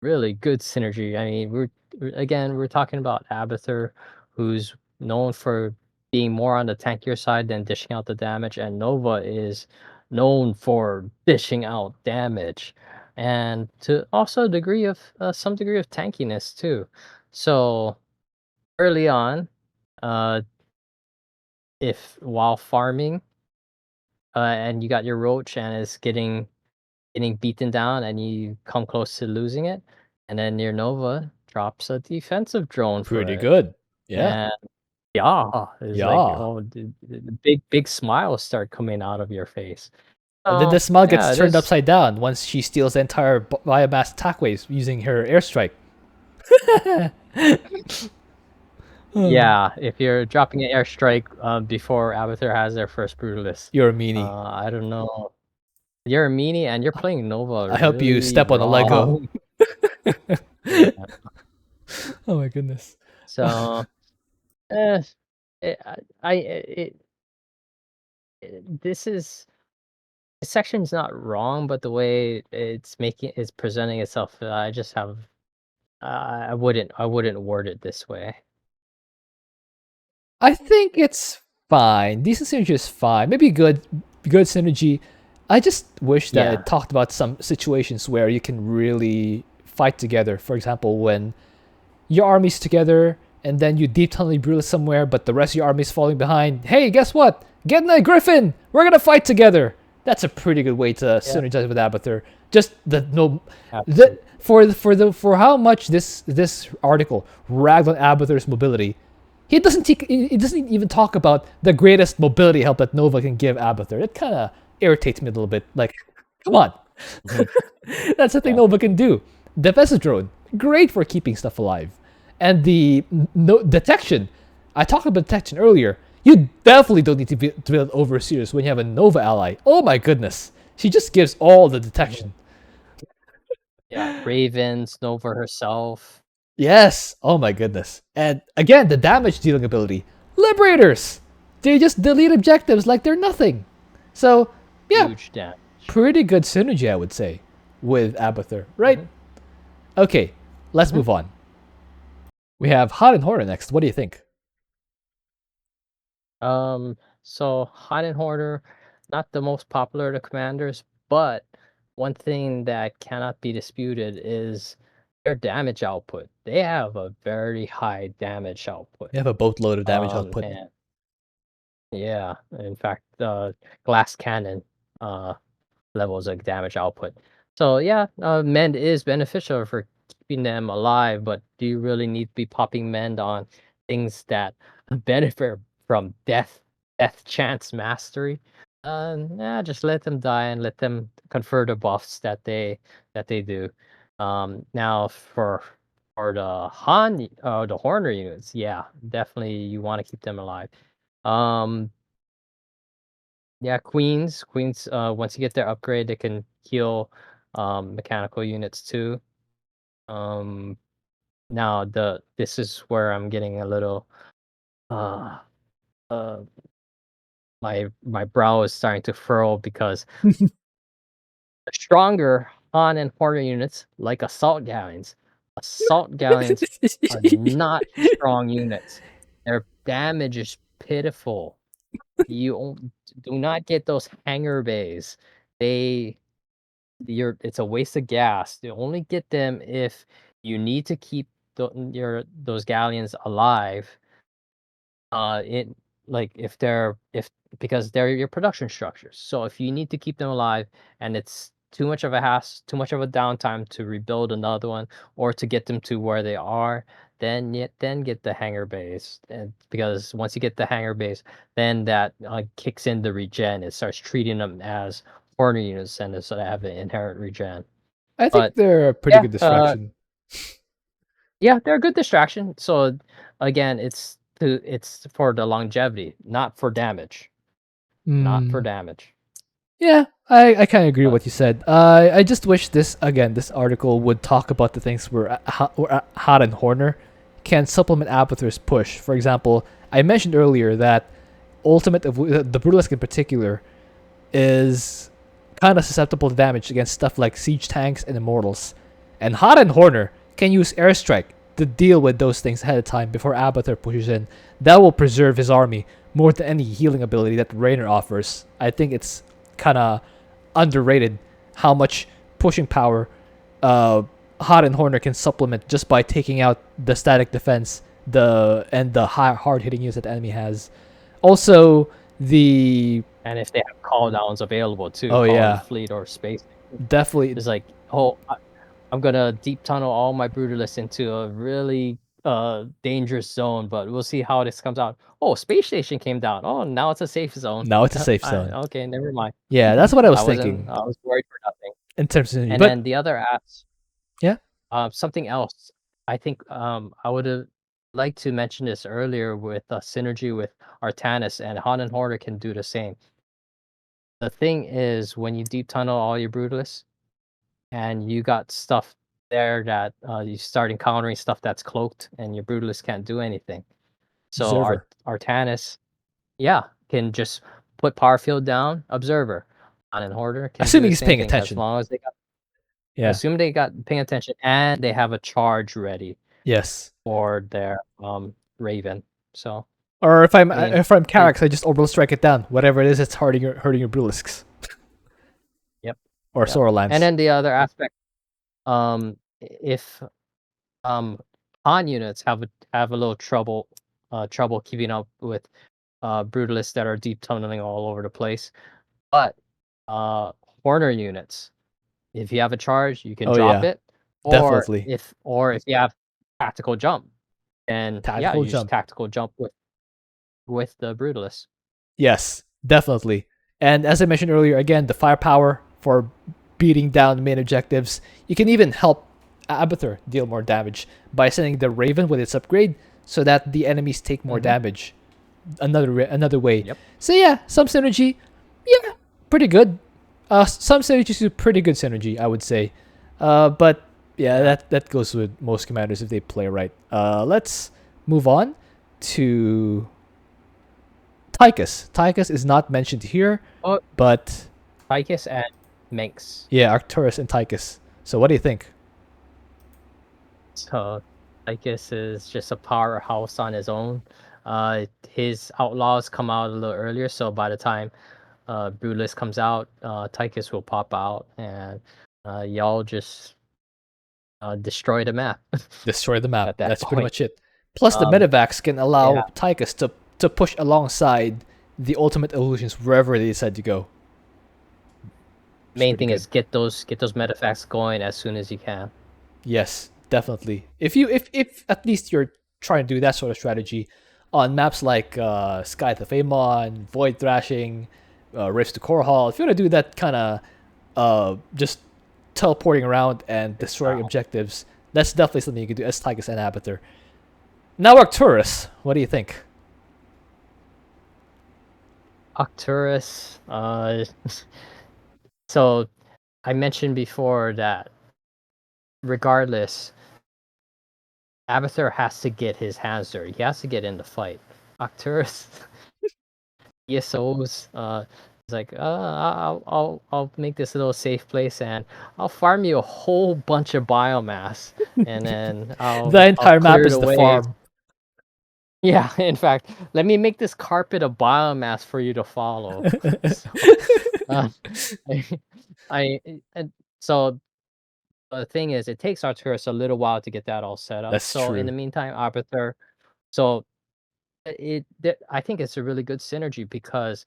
really good synergy. I mean, we're talking about Abathur, who's known for being more on the tankier side than dishing out the damage, and Nova is known for dishing out damage, and to also a degree of some degree of tankiness too. So early on, uh, if while farming, and you got your roach and it's getting beaten down and you come close to losing it, and then your Nova drops a defensive drone for Pretty it. good. Yeah. And yeah, it's like, Yeah. oh, the big smiles start coming out of your face. And then the So smile gets yeah, turned this upside down once she steals the entire biomass attack waves using her airstrike. yeah, if you're dropping an airstrike before Abathur has their first brutalist, You're a meanie. I don't know. You're a meanie and you're playing Nova I hope you really step on a Lego. wrong. Yeah. Oh my goodness. So eh, it, I it, this is this section's not wrong, but the way it's presenting itself, I just have I wouldn't word it this way. I think it's fine. Decent synergy is fine. Maybe good synergy. I just wish that Yeah, it talked about some situations where you can really fight together. For example, when your army's together and then you deep tunnel Brula somewhere, but the rest of your army's falling behind. Hey, guess what? Get in a griffin. We're gonna fight together. That's a pretty good way to yeah, synergize with Abathur. Just the no, the absolutely. for how much this article ragged on Abathur's mobility. He doesn't even talk about the greatest mobility help that Nova can give Abathur. It kind of irritates me a little bit. Like, come on, Mhm. that's the thing Yeah, Nova can do. Defensive drone, great for keeping stuff alive. And the no detection, I talked about detection earlier. You definitely don't need to build Overseers when you have a Nova ally. Oh my goodness. She just gives all the detection. Yeah, Ravens, Nova herself. Yes. Oh my goodness. And again, the damage dealing ability. Liberators! They just delete objectives like they're nothing. So, yeah, Huge damage. pretty good synergy, I would say, with Abathur, right? Mhm. Okay, let's Mhm. move on. We have Hot and Horror next. What do you think? So Hot and Hoarder, not the most popular of the commanders, but one thing that cannot be disputed is their damage output. They have a very high damage output. You have a boatload of damage output. And yeah, in fact, glass cannon levels of damage output. So yeah, mend is beneficial for keeping them alive, but do you really need to be popping mend on things that benefit from death chance mastery? Nah, just let them die and let them confer the buffs that they do. Now for the Horner units, yeah, definitely you want to keep them alive. Um, yeah, queens. Once you get their upgrade, they can heal mechanical units too. Um, Now this is where I'm getting a little uh uh my brow is starting to furrow because the stronger Han and Horner units, like assault galleons are not strong units. Their damage is pitiful. Do not get those hangar bays. They it's a waste of gas. You only get them if you need to keep those galleons alive. It like if because they're your production structures. So if you need to keep them alive and it's too much of a too much of a downtime to rebuild another one or to get them to where they are, then get the hangar base. And because once you get the hangar base, then that kicks in the regen. It starts treating them as corner units and so they have an inherent regen. I think But they're a pretty yeah, good distraction. yeah, they're a good distraction. So again, it's for the longevity, not for damage. Not for Hmm. damage. Yeah, I kind of agree with But what you said. I just wish this article would talk about the things where Hot and Horner can supplement Abathur's push. For example, I mentioned earlier that Ultimate of the Brutalisk in particular is kind of susceptible to damage against stuff like siege tanks and immortals. And Hot and Horner can use airstrike to deal with those things ahead of time before Abathur pushes in. That will preserve his army more than any healing ability that Raynor offers. I think it's kind of underrated how much pushing power Hot and Horner can supplement just by taking out the static defense the hard hitting use that the enemy has. Also, the and if they have call downs available too, oh call in yeah, fleet or space, definitely it's like, oh, I'm gonna deep tunnel all my brutalists into a really dangerous zone, but we'll see how this comes out. Oh, space station came down. Oh, now it's a safe zone. now it's a safe zone. Okay, never mind. Yeah, that's what I was thinking I was worried for nothing. in terms of synergy. And But then the other apps, yeah, something else. I think I would have liked to mention this earlier with synergy with Artanis and Han and Hoarder can do the same. The thing is, when you deep tunnel all your brutalists and you got stuff there that you start encountering stuff that's cloaked and your brutalist can't do anything. So observer. Artanis, yeah, can just put power field down, observer. Han and Hoarder can do Assuming the he's same paying thing as attention. long as they got Yeah. assume they got paying attention and they have a charge ready Yes. for their Raven. So Or I mean, if I'm it, Karax, I just orbital strike it down. Whatever it is, it's hurting your Brulisks yep, or yep. And Sorolans. then the other aspect, if Han units have a little trouble keeping up with brutalists that are deep tunneling all over the place, but Horner units, if you have a charge, you can Oh drop yeah, it, definitely or if you have tactical jump, and yeah, tactical you just jump. tactical jump with the brutalist. Yes, definitely. And as I mentioned earlier, again, the firepower for beating down main objectives. You can even help Abathur deal more damage by sending the Raven with its upgrade so that the enemies take more Mm-hmm. damage. another way. Yep. So yeah, some synergy, yeah, pretty good. Some synergies do pretty good synergy, I would say. But yeah, Yeah. that goes with most commanders if they play right. Let's move on to Tychus. Tychus is not mentioned here, Oh, but Tychus and Minx. yeah, Arcturus and Tychus. So what do you think? So Tychus is just a powerhouse on his own. His outlaws come out a little earlier, so by the time Brutus comes out, Tychus will pop out, and y'all just destroy the map Destroy the map. at that That's pretty point. much it. Plus, the Um, medevacs can yeah. allow Tychus to push alongside the ultimate illusions wherever they decide to go. It's Main pretty thing good. is get those metafacts going as soon as you can. Yes, definitely. If at least you're trying to do that sort of strategy on maps like Sky of Amon, Void Thrashing, Rifts to Core Hall, if you want to do that kind of just teleporting around and destroying Wow. objectives, that's definitely something you can do as Tychus and Abathur. Now Arcturus, what do you think? Arcturus. So I mentioned before that regardless, Abathur has to get his hands dirty. He has to get in the fight. Arcturus, ESOs, he's like, I'll make this little safe place and I'll farm you a whole bunch of biomass, and then The I'll entire map clear is the the way. farm. Yeah, in fact, let me make this carpet of biomass for you to follow. So, uh, I and so the thing is, it takes Arcturus a little while to get that all set up. That's So in true. the meantime, Arbiter. So I think it's a really good synergy because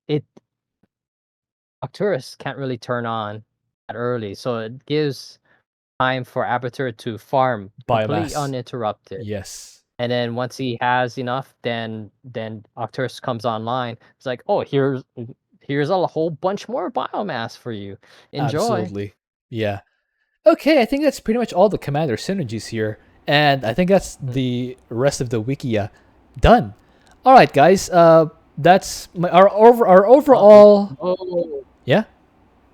it Arcturus can't really turn on that early, so it gives time for Abathur to farm completely Biomass. uninterrupted. Yes. And then once he has enough, then Arcturus comes online. It's like, oh, here's a whole bunch more biomass for you. Enjoy. Absolutely. Yeah. Okay, I think that's pretty much all the commander synergies here. And I think that's Mm. the rest of the Wikia done. All right, guys. That's our overall. No, Yeah. no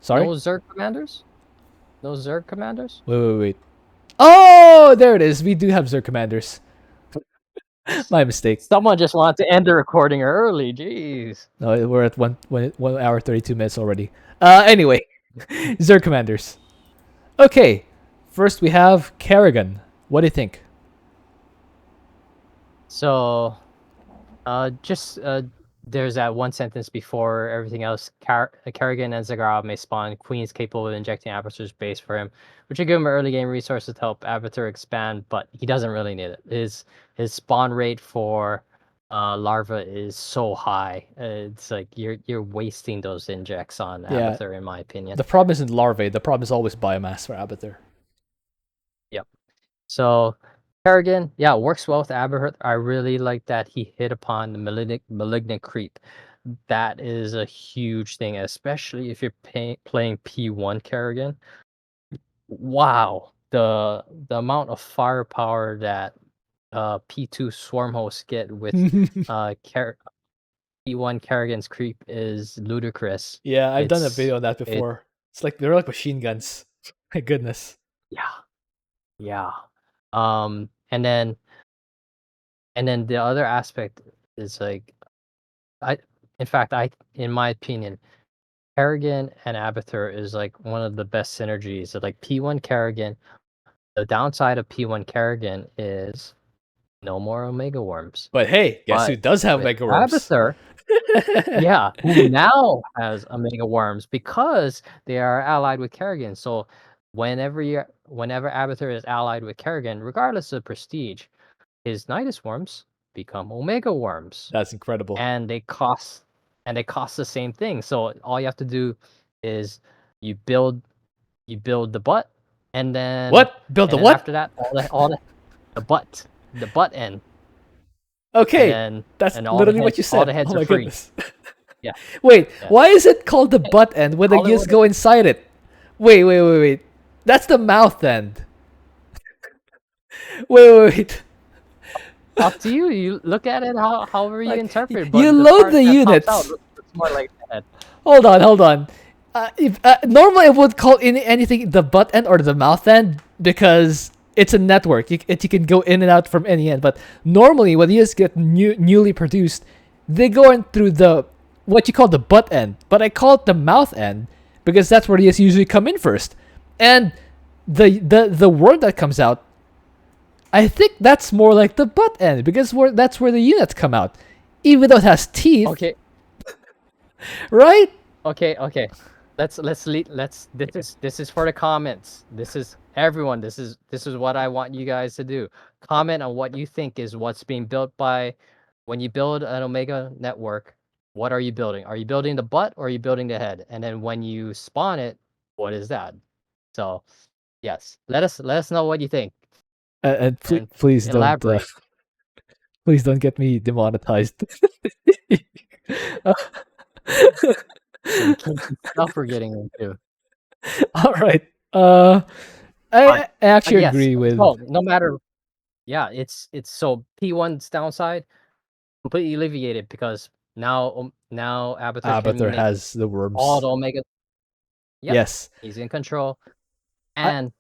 Sorry. Zerg commanders. No Zerg commanders. Wait. Oh, there it is. We do have Zerg commanders. My mistake. Someone just wanted to end the recording early. Jeez. No, we're at 1 hour 32 minutes already. Anyway, Zerg commanders. Okay, first we have Kerrigan. What do you think? So, just there's that one sentence before everything else. Kerrigan and Zagara may spawn queens capable of injecting Abathur's base for him, which will give him early game resources to help Abathur expand, but he doesn't really need it. His spawn rate for larva is so high. It's like you're wasting those injects on Yeah, Abathur, in my opinion. the problem isn't larvae. The problem is always biomass for Abathur. Yep. So Kerrigan, yeah, works well with Aberhurt. I really like that he hit upon the malignant creep. That is a huge thing, especially if you're playing P1 Kerrigan. Wow, the amount of firepower that P2 swarm hosts get with P1 Kerrigan's creep is ludicrous. Yeah, I've done a It's video on that it before. It's like they're like machine guns. My goodness. yeah, yeah. And then the other aspect is like I in fact I in my opinion Kerrigan and Abathur is like one of the best synergies. So like P1 Kerrigan, the downside of P1 Kerrigan is no more Omega Worms. But hey, guess who But does have with Mega Worms? Abathur, yeah, who now has Omega Worms because they are allied with Kerrigan. So whenever Abathur is allied with Kerrigan, regardless of prestige, his Nidus Worms become Omega Worms. That's incredible. And they cost the same thing. So all you have to do is you build the butt, and then What? Build the what? after that the butt end, and Okay, then that's and literally what you all the said. heads Oh are my free. goodness. Yeah, Wait, yeah. why is it called the butt end when the Call it gears what go inside it? Wait. That's the mouth end. Wait. Up to you. You look at it however you Like interpret, you but the load part the that pops out units. looks more like that. Hold on. If normally I would call anything the butt end or the mouth end because it's a network. You can go in and out from any end. But normally when units get newly produced, they go in through the what you call the butt end. But I call it the mouth end because that's where the units usually come in first. And the word that comes out, I think that's more like the butt end because that's where the units come out, even though it has teeth, Okay, right? okay. Let's this is for the comments. This is everyone. This is what I want you guys to do. Comment on what you think is what's being built by when you build an Omega network. What are you building? Are you building the butt or are you building the head? And then when you spawn it, what is that? So yes, let us know what you think And and please don't elaborate. please don't get me demonetized. Some kinky stuff we're getting into. All right. Uh, But I actually yes, agree with so no matter, yeah, it's so P1's downside completely alleviated because now Abathur can Abathur make has the all worms. the Omega. Yep, Yes. he's in control. I And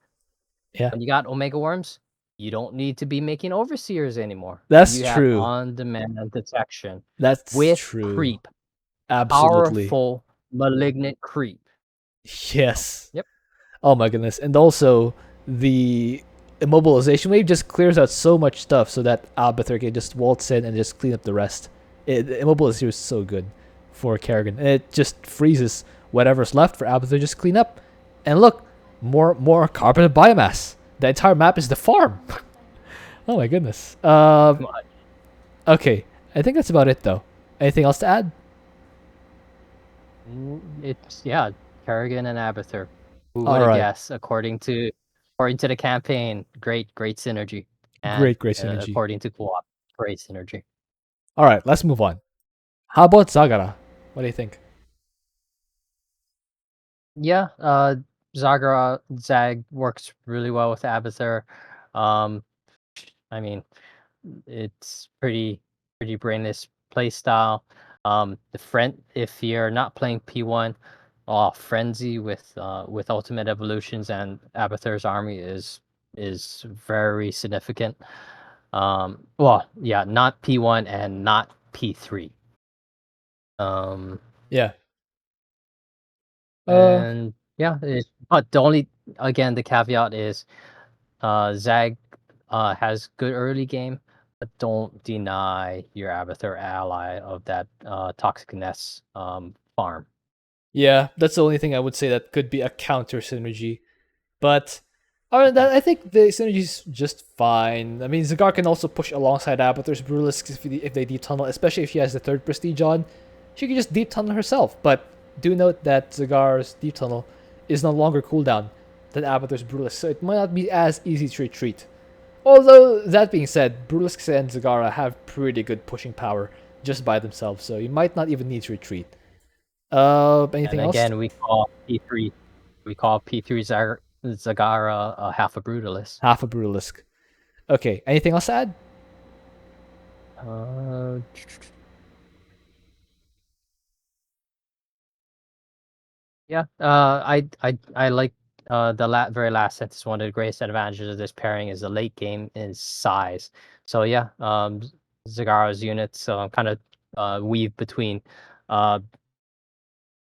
yeah. when you got Omega worms, you don't need to be making overseers anymore. That's You have true. on-demand detection That's with true. creep, Absolutely. powerful malignant creep. Yes. Yep. Oh my goodness. And also the immobilization wave just clears out so much stuff so that Abathur can just waltz in and just clean up the rest. The immobilization is so good for Kerrigan. And it just freezes whatever's left for Abathur to just clean up. And look, more carpeted biomass. The entire map is the farm. Oh my goodness. Come on. Okay. I think that's about it though. Anything else to add? It's yeah, Kerrigan and Abathur. Who would All have right. guessed? According to the campaign, great synergy, and Great synergy. according to co-op, great synergy. All right, let's move on. How about Zagara? What do you think? Yeah, Zag works really well with Abathur. Um, I mean, it's pretty brainless play style. The friend if you're not playing P1, oh, Frenzy with Ultimate Evolutions and Abathur's army is very significant. Well, yeah, not P1 and not P3. Um, Yeah. Uh, and yeah, but the only again the caveat is Zag has good early game, but don't deny your Abathur ally of that toxic nest farm. yeah, that's the only thing I would say that could be a counter synergy. But other than that, I think the synergy's just fine. I mean, Zagar can also push alongside Abathur's Brulisk if they deep tunnel, especially if she has the third prestige on. She can just deep tunnel herself. But do note that Zagar's deep tunnel is no longer cooldown than Abathur's Brulisk, so it might not be as easy to retreat. Although, that being said, Brulisk and Zagara have pretty good pushing power just by themselves, so you might not even need to retreat. And Anything else? again, we call P3 Zagara half a brutalist. Half a Brutalisk. Okay, anything else to add? Uh, yeah, I like very last sentence. One of the greatest advantages of this pairing is the late game is size. So yeah, Zagara's units kind of weave between uh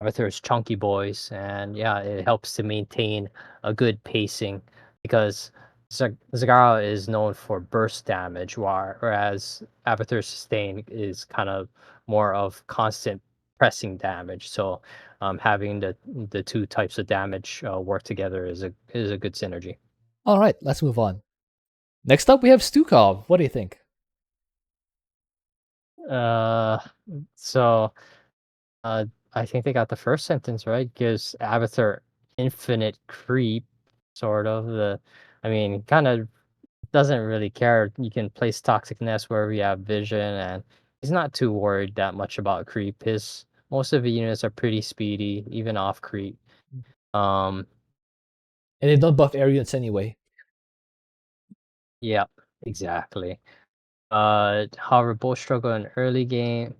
Arthur's chunky boys, and yeah, it helps to maintain a good pacing because Zagara is known for burst damage, whereas Abathur's sustain is kind of more of constant pressing damage. So, having the two types of damage work together is a good synergy. All right, let's move on. Next up, we have Stukov. What do you think? Uh, so uh, I think they got the first sentence right. Gives Abathur infinite creep, sort of I mean, kind of doesn't really care. You can place Toxic Nest wherever you have vision, and he's not too worried that much about creep. His most of the units are pretty speedy, even off creep. Um, And they don't buff air units anyway. yeah, exactly. However, both struggle in early game.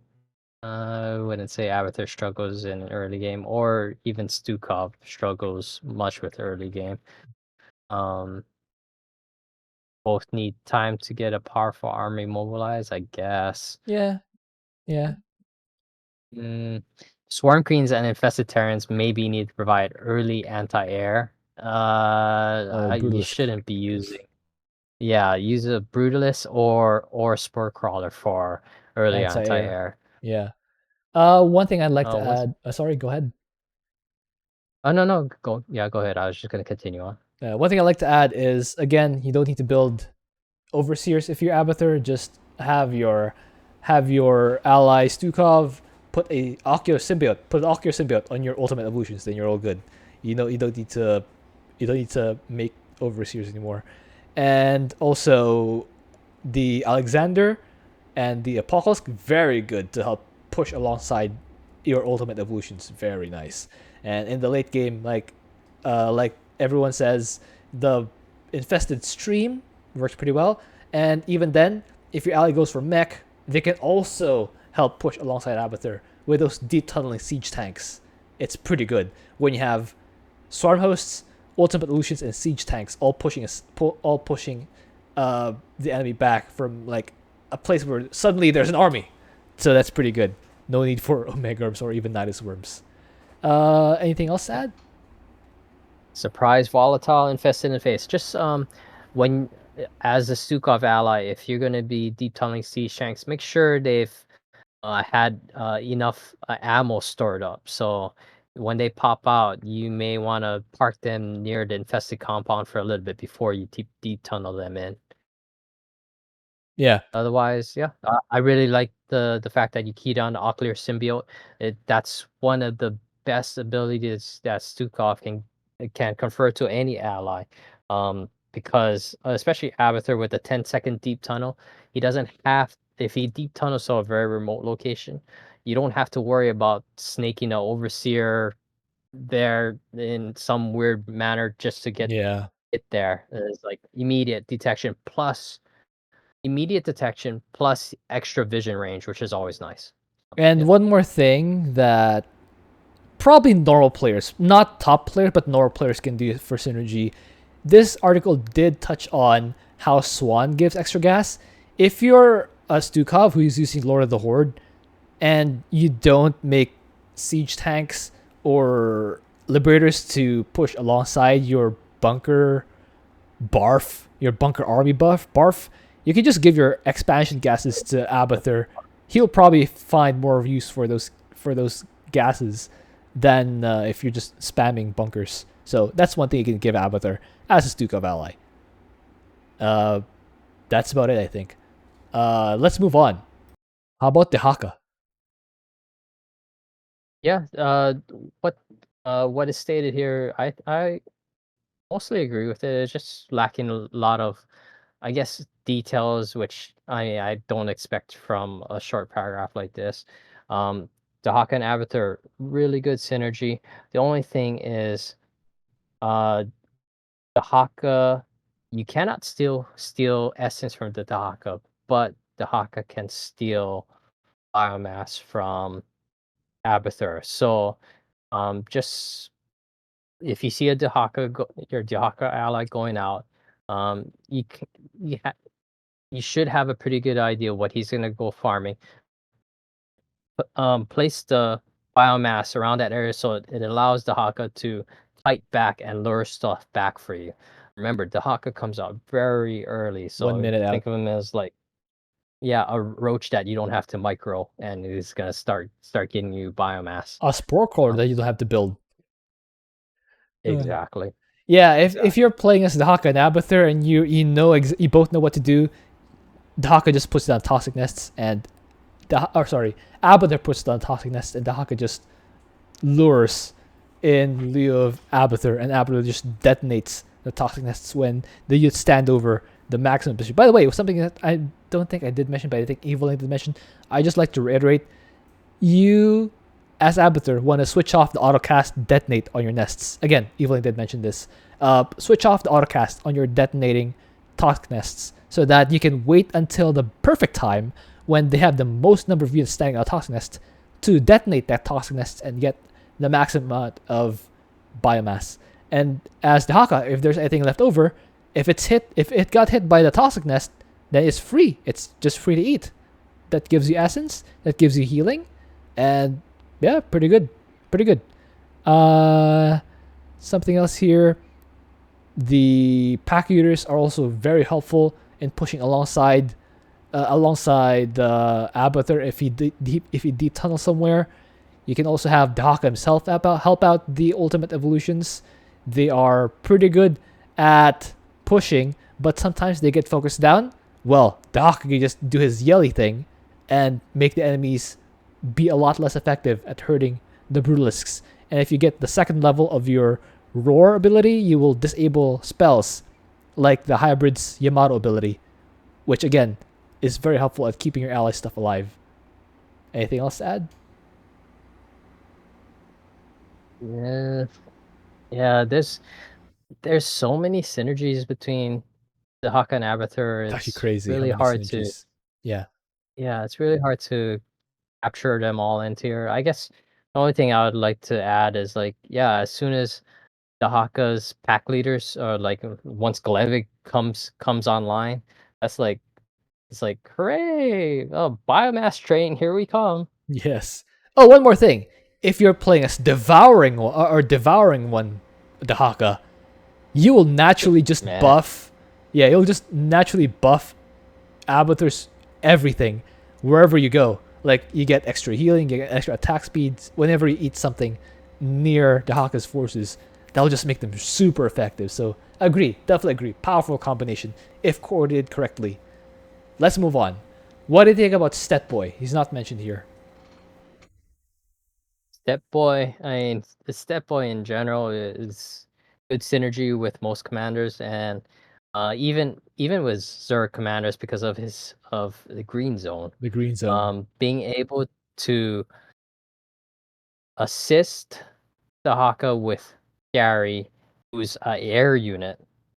I wouldn't say Abathur struggles in early game, or even Stukov struggles much with early game. Both need time to get a powerful army mobilized, I guess. Yeah, yeah. Swarm Queens and Infested Terrans maybe need to provide early anti-air. Oh, You Brutalist. shouldn't be using. Yeah, use a Brutalist or Spore Crawler for early Anti-air. anti-air. Yeah. One thing I'd like to What's add. Sorry, go ahead. Oh no, go ahead. I was just gonna continue on. One thing I'd like to add is again, you don't need to build overseers if you're Abathur. Just have your ally Stukov put a Ocular Symbiote, on your ultimate evolutions, then you're all good. You don't need to make overseers anymore. And also the Alexander and the Apocalypse, very good to help push alongside your ultimate evolutions. Very nice. And in the late game, like everyone says, the infested stream works pretty well. And even then, if your ally goes for mech, they can also help push alongside Abathur with those deep tunneling siege tanks. It's pretty good when you have swarm hosts, ultimate evolutions, and siege tanks all pushing the enemy back from like a place where suddenly there's an army. So that's pretty good. No need for Omega Worms or even Nidus Worms. Anything else to add? Surprise, volatile, infested in the face. Just when as a Stukov ally, if you're gonna be deep tunneling siege shanks, make sure they've had enough ammo stored up. So when they pop out, you may want to park them near the infested compound for a little bit before you deep tunnel them in. Yeah. Otherwise, yeah, I really like the fact that you keyed on the Ocular Symbiote. That's one of the best abilities that Stukov can confer to any ally. Because especially Abathur with the 10-second deep tunnel, he doesn't have if he deep tunnels to a very remote location, you don't have to worry about snaking an overseer there in some weird manner just to get Yeah. it there. It's like immediate detection plus extra vision range, which is always nice. And Yeah. one more thing that probably normal players, not top players, but normal players can do for Synergy. This article did touch on how Swan gives extra gas. If you're a Stukov who's using Lord of the Horde and you don't make siege tanks or liberators to push alongside your bunker your bunker army barf, you can just give your expansion gases to Abathur. He'll probably find more use for those gases than if you're just spamming bunkers. So that's one thing you can give Abathur as a Stukov ally. That's about it, I think. Let's move on. How about the Haka? Yeah. What what is stated here, I mostly agree with it. It's just lacking a lot of, I guess, details, which I don't expect from a short paragraph like this. Dahaka and Abathur, really good synergy. The only thing is, Dahaka, you cannot steal essence from the Dahaka, but Dahaka can steal biomass from Abathur. So, just if you see a your Dahaka ally going out, you can, you should have a pretty good idea what he's gonna go farming. Place the biomass around that area so it allows the Haka to fight back and lure stuff back for you. Remember, the Haka comes out very early, 1 minute so out. think of him as like, yeah, a roach that you don't have to micro, and is gonna start getting you biomass. A spore crawler Um, that you don't have to build. exactly. Yeah, if you're playing as the Haka and Abathur and you both know what to do, the Haka just puts down toxic nests and Abathur puts down toxic nests and the Haka just lures in lieu of Abathur, and Abathur just detonates the toxic nests when the youth stand over the maximum position. By the way, it was something that I don't think I did mention, but I think Evelyn did mention. I just like to reiterate: you, as Abathur, want to switch off the autocast detonate on your nests. Again, Evelyn did mention this. Switch off the autocast on your detonating toxic nests so that you can wait until the perfect time when they have the most number of units standing on a toxic nest to detonate that toxic nest and get the maximum amount of biomass. And as the Haka, if there's anything left over, if it got hit by the toxic nest, then it's free. It's just free to eat. That gives you essence. That gives you healing, and yeah, pretty good, pretty good. Something else here. The pack eaters are also very helpful in pushing alongside Abathur if he deep tunnel somewhere. You can also have Dahaka himself help out the ultimate evolutions. They are pretty good at pushing, but sometimes they get focused down. Well, Dahaka can just do his yelly thing and make the enemies be a lot less effective at hurting the Brutalisks. And if you get the second level of your Roar ability, you will disable spells like the Hybrid's Yamato ability, which again is very helpful at keeping your ally stuff alive. Anything else to add? Yeah, yeah. There's so many synergies between the Haka and Abathur. It's actually It's crazy how really many hard to synergies. Yeah. it's really hard to capture them all into here. I guess the only thing I would like to add is like, yeah, as soon as the Haka's pack leaders or like once Glenvig comes online, that's like it's like hooray! Oh, biomass train, here we come. Yes. Oh, one more thing. If you're playing as devouring one, or devouring one, the Haka, you will naturally just Man, buff. Yeah, you'll just naturally buff Abathur's everything wherever you go. Like you get extra healing, you get extra attack speeds whenever you eat something near the Haka's forces. That'll just make them super effective. So agree, definitely agree. Powerful combination if coordinated correctly. Let's move on. What do you think about Stet Boy? He's not mentioned here. Step Boy. I mean, the Step Boy in general is good synergy with most commanders, and even with Zerg commanders because of the green zone. The green zone. Being able to assist the Haka with Gary, who's an air unit.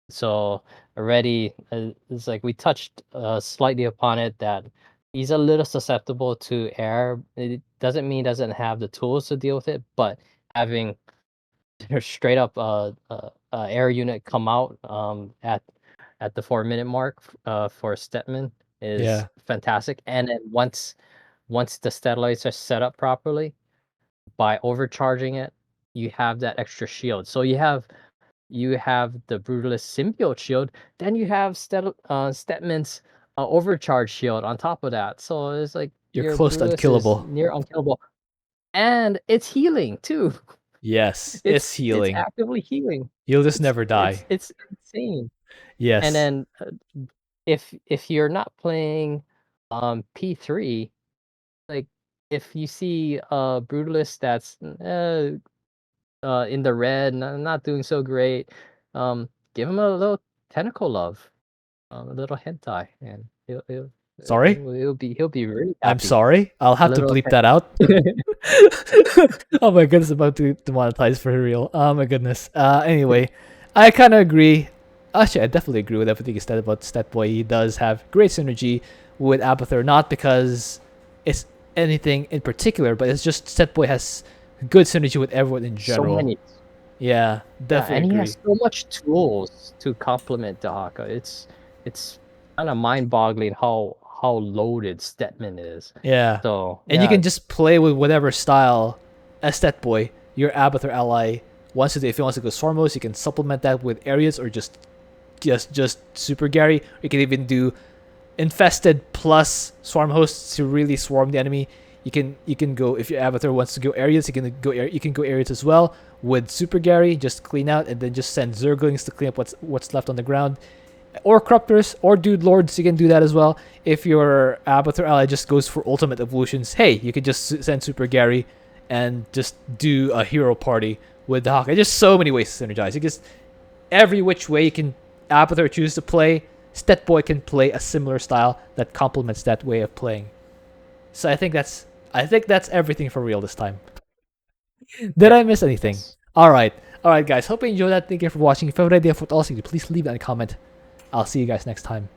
So already, it's like we touched slightly upon it that he's a little susceptible to air. It doesn't mean he doesn't have the tools to deal with it, but having straight up air unit come out at the 4 minute mark for Stetman is Yeah. fantastic. And then once the Steadlights are set up properly, by overcharging it, you have that extra shield. So you have the Brutalist symbiote shield, then you have Stetman's overcharge shield on top of that. So it's like You're your close to Brutalist is unkillable. near unkillable, and it's healing too. Yes, it's It's healing. actively healing. You'll just never die. It's insane. And Yes. then if you're not playing P3, like if you see a Brutalist that's in the red, not doing so great, give him a little tentacle love, a little hentai, and Sorry? he'll be really I'm happy. sorry. I'll A have to little bleep that out. Oh my goodness, about to demonetize for real. Oh my goodness. Anyway, I kind of agree. Actually, I definitely agree with everything you said about Statboy. He does have great synergy with Abathur, not because it's anything in particular, but it's just Statboy has good synergy with everyone in so general. many, Yeah, yeah, definitely and he agree. has so much tools to complement Dahaka. It's kind of mind-boggling how loaded Stetman is. Yeah. So And you yeah, can just play with whatever style as Statboy, your Abathur ally wants to do. If he wants to go Swarmos, you can supplement that with areas or just Super Gary. You can even do infested plus swarm hosts to really swarm the enemy. You can go if your Abathur wants to go areas, you can go areas as well with Super Gary, just clean out and then just send Zerglings to clean up what's left on the ground. Or Corruptors or Dude Lords, you can do that as well. If your Abathur ally just goes for ultimate evolutions, hey, you could just send Super Gary and just do a hero party with the Hawk. There's just so many ways to synergize. You just every which way you can Abathur choose to play, Stetboy can play a similar style that complements that way of playing. So I think that's everything for real this time. Did I miss anything? yes. All right, guys. Hope you enjoyed that. Thank you for watching. If you have an idea of what else you do, please leave that in a comment. I'll see you guys next time.